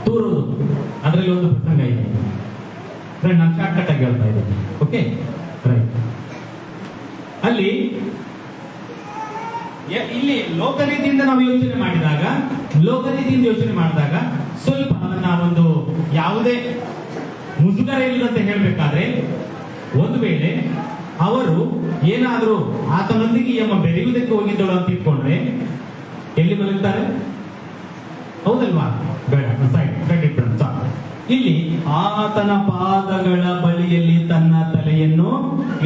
S2: ತೂರುವುದು, ಅದರಲ್ಲಿ ಒಂದು ಪ್ರಸಂಗ ಇದೆ. ನಾನು ಶಾರ್ಟ್ ಕಟ್ ಆಗಿ ಹೇಳ್ತಾ ಇದ್ದೀನಿ. Okay, right. ಅಲ್ಲಿ ಇಲ್ಲಿ ಲೋಕರೀತಿಯಿಂದ ನಾವು ಯೋಚನೆ ಮಾಡಿದಾಗ ಸ್ವಲ್ಪ ಅದನ್ನ ಒಂದು ಯಾವುದೇ ಮುಜುಗರ ಇಲ್ಲದಂತೆ ಹೇಳ್ಬೇಕಾದ್ರೆ, ಒಂದು ವೇಳೆ ಅವರು ಏನಾದ್ರೂ ಆತನೊಂದಿಗೆ ಎಮ್ಮ ಬೆರೆಯುವುದಕ್ಕೆ ಹೋಗಿದ್ದಳು ಅಂತ ಇಟ್ಕೊಂಡ್ರೆ ಎಲ್ಲಿ ಮಲಗ್ತಾರೆ? ಹೌದಲ್ವಾ? ಬೇಡ, ಸೈಡ್ ಇಟ್ಬಿಡೋಣ ಸಾಕು. ಇಲ್ಲಿ ಆತನ ಪಾದಗಳ ಬಳಿಯಲ್ಲಿ ತನ್ನ ತಲೆಯನ್ನು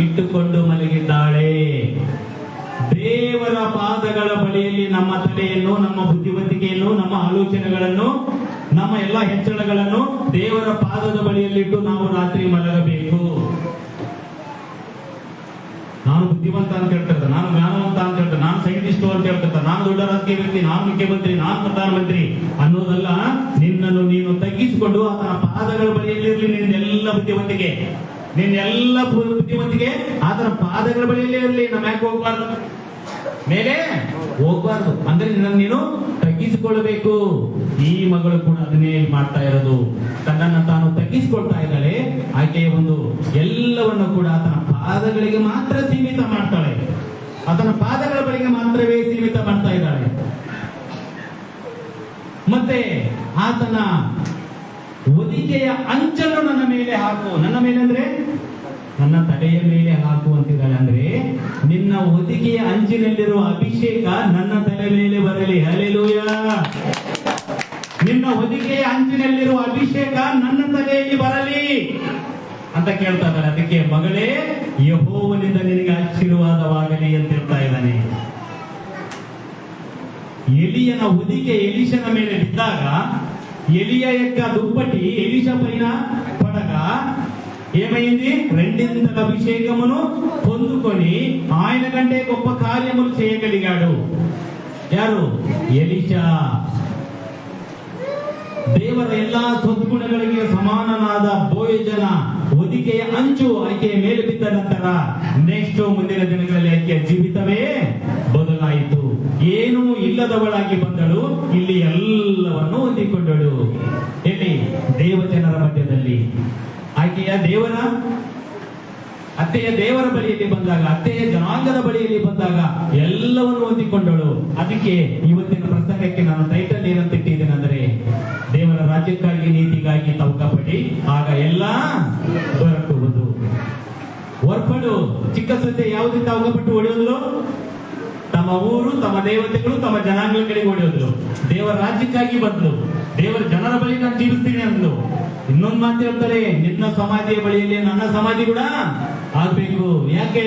S2: ಇಟ್ಟುಕೊಂಡು ಮಲಗಿದ್ದಾಳೆ. ದೇವರ ಪಾದಗಳ ಬಳಿಯಲ್ಲಿ ನಮ್ಮ ತಲೆಯನ್ನು, ನಮ್ಮ ಬುದ್ಧಿವಂತಿಕೆಯನ್ನು, ನಮ್ಮ ಆಲೋಚನೆಗಳನ್ನು, ನಮ್ಮ ಎಲ್ಲ ಹೆಚ್ಚಳಗಳನ್ನು ದೇವರ ಪಾದದ ಬಳಿಯಲ್ಲಿಟ್ಟು ನಾವು ರಾತ್ರಿ ಮಲಗಬೇಕು. ನಾನು ಬುದ್ಧಿವಂತ ಅಂತ ಹೇಳ್ತಿರ್ತಾರೆ, ನಾನು ಜ್ಞಾನವಂತ ಅಂತ ಹೇಳ್ತಾರೆ, ನಾನು ಸೈಂಟಿಸ್ಟ್ ಅಂತ ಹೇಳ್ತಿರ್ತಾರೆ, ನಾನು ದೊಡ್ಡ ರಾಜಕೀಯ ವ್ಯಕ್ತಿ, ನಾನು ಮುಖ್ಯಮಂತ್ರಿ, ನಾನು ಪ್ರಧಾನಮಂತ್ರಿ ಅನ್ನೋದಲ್ಲ. ನಿನ್ನನ್ನು ನೀನು ತಗ್ಗಿಸಿಕೊಂಡು ಆತನ ಪಾದಗಳ ಬಳಿಯಲ್ಲಿರಲಿ. ನಿನ್ನೆಲ್ಲ ಬುದ್ಧಿವಂತಿಕೆ, ನಿನ್ನೆಲ್ಲ ಬುದ್ಧಿವಂತಿಕೆ ಆತನ ಪಾದಗಳ ಬಳಿಯಲ್ಲೇ ಇರಲಿ. ನಮ್ಮ ಯಾಕೆ ಹೋಗ್ಬಾರ್ದು? ಮೇಲೆ ಹೋಗ್ಬಾರ್ದು. ಅಂದ್ರೆ ನಿನ್ನನ್ನು ನೀನು ತಗ್ಗಿಸಿಕೊಳ್ಳಬೇಕು. ಈ ಮಗಳು ಕೂಡ ಅದನ್ನೇ ಮಾಡ್ತಾ ಇರೋದು. ತನ್ನನ್ನು ತಾನು ತಗ್ಗಿಸಿಕೊಳ್ತಾ ಇದ್ದಾಳೆ. ಆಕೆಯ ಒಂದು ಎಲ್ಲವನ್ನು ಕೂಡ ಆತನ ಪಾದಗಳಿಗೆ ಮಾತ್ರ ಸೀಮಿತ ಮಾಡ್ತಾಳೆ. ಆತನ ಪಾದಗಳ ಬಳಿಗೆ ಮಾತ್ರವೇ ಸೀಮಿತ ಮಾಡ್ತಾ ಇದ್ದಾಳೆ. ಮತ್ತೆ ಆತನ ಹೊದಿಕೆಯ ಅಂಚನ್ನು ನನ್ನ ಮೇಲೆ ಹಾಕು. ನನ್ನ ಮೇಲೆ ಅಂದ್ರೆ ನನ್ನ ತಲೆಯ ಮೇಲೆ ಹಾಕು ಅಂತಿದ್ದಾಳೆ. ಅಂದ್ರೆ ನಿನ್ನ ಹೊದಿಕೆಯ ಅಂಚಿನಲ್ಲಿರುವ ಅಭಿಷೇಕ ನನ್ನ ತಲೆ ಮೇಲೆ ಬರಲಿ. ಹಲ್ಲೆಲೂಯಾ. ನಿನ್ನ ಹೊದಿಕೆಯ ಅಂಚಿನಲ್ಲಿರುವ ಅಭಿಷೇಕ ನನ್ನ ತಲೆಯಲ್ಲಿ ಬರಲಿ ಅಂತ ಕೇಳ್ತಾ ಇದ್ದಾಳೆ. ಅದಕ್ಕೆ ಮಗಳೇ, ಯೆಹೋವನಿಂದ ನಿನಗೆ ಆಶೀರ್ವಾದವಾಗಲಿ ಅಂತ ಹೇಳ್ತಾ ಇದ್ದಾನೆ. ಎಲಿಯನ ಹೊದಿಕೆ ಎಲಿಶನ ಮೇಲೆ ಬಿದ್ದಾಗ ఎలియ యొక్క దుప్పటి ఎలీషా పైన పడగా ఏమైంది? రెండింతల అభిషేకమును పొందుకొని ఆయన కంటే గొప్ప కార్యములు చేయగలిగాడు. ಯಾರು? ಎಲಿಷಾ. ದೇವರ ಎಲ್ಲಾ ಸದ್ಗುಣಗಳಿಗೆ ಸಮಾನನಾದ ಬೋಯಜನ ಹೊದಿಕೆಯ ಅಂಚು ಆಕೆಯ ಮೇಲೆ ಬಿದ್ದ ನಂತರ ನೆಕ್ಸ್ಟ್ ಮುಂದಿನ ದಿನಗಳಲ್ಲಿ ಆಕೆಯ ಜೀವಿತವೇ ಬದಲಾಯಿತು. ಏನೂ ಇಲ್ಲದವಳಾಗಿ ಬಂದಳು, ಇಲ್ಲಿ ಎಲ್ಲವನ್ನು ಹೊಂದಿಕೊಂಡಳು. ಎಲ್ಲಿ? ದೇವಜನರ ಮಧ್ಯದಲ್ಲಿ. ಆಕೆಯ ಅತ್ತೆಯ ದೇವರ ಬಳಿಯಲ್ಲಿ ಬಂದಾಗ, ಅತ್ತೆಯ ಜನಾಂಗದ ಬಳಿಯಲ್ಲಿ ಬಂದಾಗ ಎಲ್ಲವನ್ನು ಹೊಂದಿಕೊಂಡಳು. ಅದಕ್ಕೆ ಇವತ್ತಿನ ಪ್ರಸಂಗಕ್ಕೆ ನಾನು ಟೈಟಲ್ ಏನಂತ ಇಟ್ಟಿದ್ದೇನೆ ಅಂದ್ರೆ, ದೇವರ ರಾಜ್ಯಕ್ಕಾಗಿ ನೀತಿಗಾಗಿ ತವಕ ಪಡಿ, ಆಗ ಎಲ್ಲ ದೊರಕುವುದು. ಒರ್ಪಡು ಚಿಕ್ಕ ಸಸ್ಯ ಯಾವುದಕ್ಕೆ ತವಕಪಟ್ಟು ಹೊಡೆಯೋದು? ತಮ್ಮ ಊರು, ತಮ್ಮ ದೇವತೆಗಳು, ತಮ್ಮ ಜನಾಂಗಗಳ ಕಡೆಗೆ ಹೊಡೆಯೋದು. ದೇವರ ರಾಜ್ಯಕ್ಕಾಗಿ ಬಂದು ದೇವರ ಜನರ ಬಳಿ ನಾನು ಜೀವಿಸ್ತೀನಿ ಅಂದು. ಇನ್ನೊಂದು ಮಾತು ಹೇಳ್ತಾರೆ, ನಿನ್ನ ಸಮಾಧಿಯ ಬಳಿಯಲ್ಲಿ ನನ್ನ ಸಮಾಧಿ ಕೂಡ ಆಗ್ಬೇಕು. ಯಾಕೆ?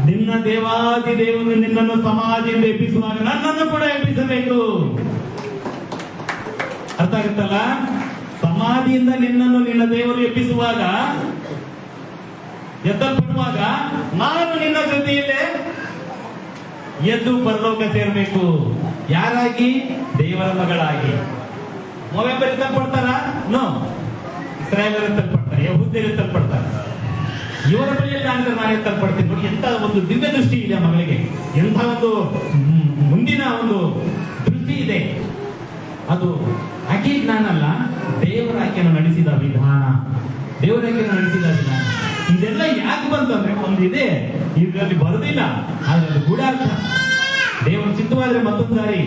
S2: ನಿನ್ನ ದೇವಾದಿ ದೇವರು ನಿನ್ನನ್ನು ಸಮಾಧಿಯಿಂದ ಎಬ್ಬಿಸುವಾಗ ನನ್ನನ್ನು ಕೂಡ ಎಬ್ಬಿಸಬೇಕು. ಅರ್ಥ ಆಗುತ್ತಲ್ಲ? ಸಮಾಧಿಯಿಂದ ನಿನ್ನನ್ನು ನಿನ್ನ ದೇವರು ಎಬ್ಬಿಸುವಾಗ, ಎತ್ತಲ್ಪಡುವಾಗ ನಾನು ನಿನ್ನ ಜೊತೆಯಲ್ಲೇ ಎದ್ದು ಪರಲೋಕ ಸೇರಬೇಕು. ಯಾರಾಗಿ? ದೇವರ ಮಗಳಾಗಿ. ಮೊವೆಂಬರ್ ಎತ್ತಲ್ಪಡ್ತಾರ? ನೋ, ಇಸ್ರಾಯೇಲರು ಎತ್ತಲ್ಪಡ್ತಾರೆ, ಯಹೂದ್ಯರು ಎತ್ತಲ್ಪಡ್ತಾರೆ. ಇವರ ಬಳಿಯಲ್ಲಿ ನಾನು ಎತ್ತಲ್ಪಡ್ತೀನಿ. ನೋಡಿ, ಎಂತ ಒಂದು ದಿವ್ಯ ದೃಷ್ಟಿ ಇದೆ ಮಗಳಿಗೆ, ಎಂಥ ಒಂದು ಮುಂದಿನ ಒಂದು ದೃಷ್ಟಿ ಇದೆ. ಅದು ಆಕೆ ಜ್ಞಾನ ಅಲ್ಲ, ದೇವರ ಆಕೆಯನ್ನು ನಡೆಸಿದ ವಿಧಾನ, ದೇವರ ಆಕೆಯನ್ನು ನಡೆಸಿದ ವಿಧಾನ. ಇದೆಲ್ಲ ಯಾಕೆ ಬಂತು ಅಂದ್ರೆ, ಒಂದಿದೆ ಇದರಲ್ಲಿ ಬರುದಿಲ್ಲ, ಆದ್ರೆ ಅದು ಗೂಢಾರ್ಥ. ದೇವರು ಚಿತ್ತವಾದ್ರೆ ಮತ್ತೊಂದು ಸಾರಿ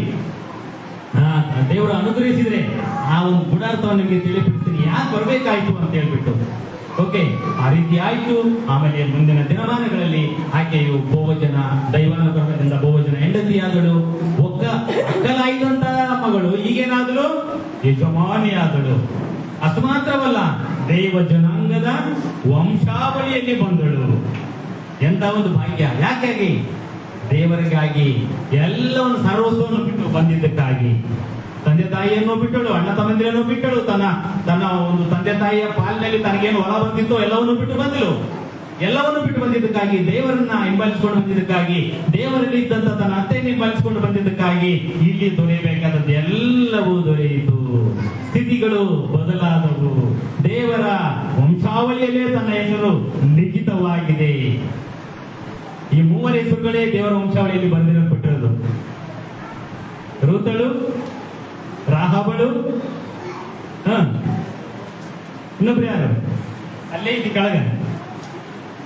S2: ದೇವರು ಅನುಗ್ರಹಿಸಿದ್ರೆ ಆ ಒಂದು ಗೂಢಾರ್ಥವನ್ನು ನಿಮಗೆ ತಿಳಿಪಡಿಸ್ತೀನಿ, ಯಾಕೆ ಬರ್ಬೇಕಾಯ್ತು ಅಂತ ಹೇಳ್ಬಿಟ್ಟು. ಓಕೆ, ಆ ರೀತಿ ಆಯ್ತು. ಆಮೇಲೆ ಮುಂದಿನ ದಿನಮಾನಗಳಲ್ಲಿ ಆಕೆಯು ಬೋವಜನ, ದೈವಾನುಗ್ರಹದಿಂದ ಬೋವಜನ ಹೆಂಡತಿಯಾದಳು. ಒಕ್ಕಲಾಯಿದಂತ ಮಗಳು ಈಗೇನಾದಳು? ಯಜಮಾನಿಯಾದಳು. ಅಷ್ಟು ಮಾತ್ರವಲ್ಲ, ದೈವ ಜನಾಂಗದ ವಂಶಾವಳಿಯಲ್ಲಿ ಬಂದಳು. ಎಂತ ಒಂದು ಭಾಗ್ಯ! ಯಾಕಾಗಿ? ದೇವರಿಗಾಗಿ ಎಲ್ಲವನ್ನು ಸರ್ವಸ್ವವನ್ನು ಬಿಟ್ಟು ಬಂದಿದ್ದಕ್ಕಾಗಿ. ತಂದೆ ತಾಯಿಯನ್ನು ಬಿಟ್ಟಳು, ಅಣ್ಣ ತಮ್ಮಂದಿರನ್ನು ಬಿಟ್ಟಳು, ತನ್ನ ಒಂದು ತಂದೆ ತಾಯಿಯ ಪಾಲಿನಲ್ಲಿ ತನಗೇನು ಹೊಲ ಬಂದಿತ್ತೋ ಎಲ್ಲವನ್ನು ಬಿಟ್ಟು ಬಂದಳು. ಎಲ್ಲವನ್ನು ಬಿಟ್ಟು ಬಂದಿದ್ದಕ್ಕಾಗಿ, ದೇವರನ್ನ ಹಿಂಬಾಲಿಸಿಕೊಂಡು ಬಂದಿದ್ದಕ್ಕಾಗಿ, ದೇವರಲ್ಲಿ ಇದ್ದಂತ ತನ್ನ ಅತ್ತೆಯನ್ನು ಹಿಂಬಾಲಿಸಿಕೊಂಡು ಬಂದಿದ್ದಕ್ಕಾಗಿ ಇಲ್ಲಿ ದೊರೆಯಬೇಕಾದದ್ದು ಎಲ್ಲವೂ ದೊರೆಯಿತು. ಸ್ಥಿತಿಗಳು ಬದಲಾದವು. ದೇವರ ವಂಶಾವಳಿಯಲ್ಲೇ ತನ್ನ ಹೆಸರು ಲಿಖಿತವಾಗಿದೆ. ಈ ಮೂವರ ಹೆಸರುಗಳೇ ದೇವರ ವಂಶಾವಳಿಯಲ್ಲಿ ಬಂದಿರಲ್ಪಟ್ಟಿರೋದು. ರೂತಳು, ರಾಹಬಳು, ಇನ್ನೊಬ್ರು ಯಾರು? ಅಲ್ಲೇ ಐತಿ,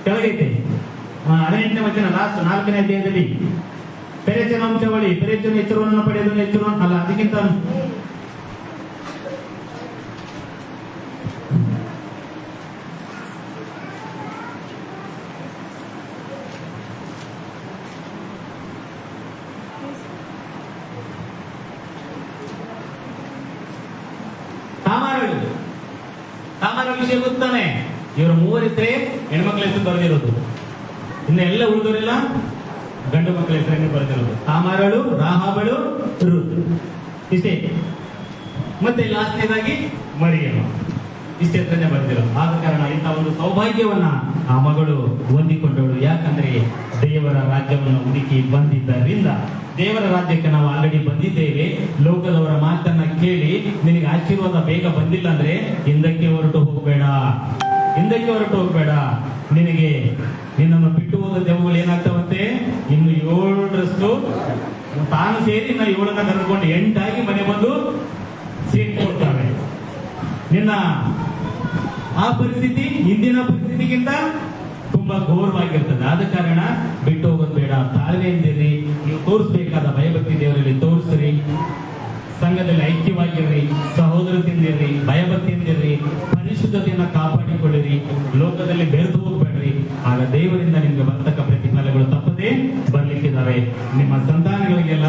S2: ಕೆಳಗೈತೆ. 18ನೇ ವಚನ, ಲಾಸ್ಟ್ 4ನೇ ಅಧ್ಯಾಯದಲ್ಲಿ ಪೆರೆಚನ ವಂಶಾವಳಿ. ಪೆರೆಚನ ಎಚ್ಚರವನ್ನು ಪಡೆಯೋದು, ಎಚ್ಚರ ಅಲ್ಲ, ಅದಕ್ಕಿಂತ ವಿಷಯ ಗೊತ್ತಾನೆ. ಇವರು ಮೂವರು ಇದ್ರೆ ಹೆಣ್ಮಕ್ಳ ಹೆಸರು ಬರೆದಿರೋದು, ಇನ್ನೆಲ್ಲ ಉಳಿದವರೆಲ್ಲ ಗಂಡು ಮಕ್ಕಳ ಹೆಸರನ್ನೇ ಬರೆದಿರೋದು. ತಾಮಾರಳು, ರಾಹಾಬಳು, ರುತ್, ಇಷ್ಟೇ. ಮತ್ತೆ ಲಾಸ್ಟ್ನೇದಾಗಿ ಮರಿಯಮ್ಮ, ಇಷ್ಟೇ ಹೆಸರನ್ನೇ ಬರೆದಿರೋದು. ಆದ ಕಾರಣ ಇಂಥ ಒಂದು ಸೌಭಾಗ್ಯವನ್ನ ಆ ಮಗಳು ಹೊಂದಿಕೊಂಡವಳು. ಯಾಕಂದ್ರೆ ದೇವರ ರಾಜ್ಯವನ್ನು ಹುಡುಕಿ ಬಂದಿದ್ದರಿಂದ. ದೇವರ ರಾಜ್ಯಕ್ಕೆ ನಾವು ಆಲ್ರೆಡಿ ಬಂದಿದ್ದೇವೆ. ಲೋಕದವರ ಮಾತನ್ನ ಕೇಳಿ ನಿನಗೆ ಆಶೀರ್ವಾದ ಬೇಗ ಬಂದಿಲ್ಲ ಅಂದ್ರೆ ಹಿಂದಕ್ಕೆ ಹೊರಟು ಹೋಗ್ಬೇಡ, ಹಿಂದಕ್ಕೆ ಹೊರಟು ಹೋಗ್ಬೇಡ. ನಿನಗೆ ನಿನ್ನನ್ನು ಬಿಟ್ಟು ಹೋದ ದೆವ್ವಗಳು ಏನಾಗ್ತಾವಂತೆ, ಇನ್ನು 7ರಷ್ಟು ತಾನು ಸೇರಿ ಇನ್ನು 7ನ್ನ ಕರೆದುಕೊಂಡು 8 ಆಗಿ ಮನೆ ಬಂದು ಸೇರಿಕೊಳ್ತಾವೆ. ನಿನ್ನ ಆ ಪರಿಸ್ಥಿತಿ ಇಂದಿನ ಪರಿಸ್ಥಿತಿಗಿಂತ ತುಂಬಾ ಘೋರವಾಗಿರ್ತದೆ. ಆದ ಕಾರಣ ಬಿಟ್ಟು ಹೋಗೋದು ಬೇಡ. ತಾಳ್ಮೆಯಿಂದಿರಿ. ನೀವು ತೋರಿಸಬೇಕಾದ ಭಯಭಕ್ತಿ ದೇವರಲ್ಲಿ ತೋರಿಸ್ರಿ. ಸಂಘದಲ್ಲಿ ಐಕ್ಯವಾಗಿರ್ರಿ, ಸಹೋದರದಿಂದಿರ್ರಿ, ಭಯಭಕ್ತಿಯಿಂದಿರ್ರಿ, ಪರಿಶುದ್ಧತೆಯನ್ನು ಕಾಪಾಡಿಕೊಳ್ಳಿರಿ, ಲೋಕದಲ್ಲಿ ಬೆರೆತು ಹೋಗ್ಬೇಡ್ರಿ. ಆಗ ದೇವರಿಂದ ನಿಮ್ಗೆ ಬರ್ತಕ್ಕ ಪ್ರತಿಫಲಗಳು ತಪ್ಪದೆ ಬರ್ಲಿಕ್ಕಿದ್ದಾವೆ. ನಿಮ್ಮ ಸಂತಾನಗಳಿಗೆಲ್ಲ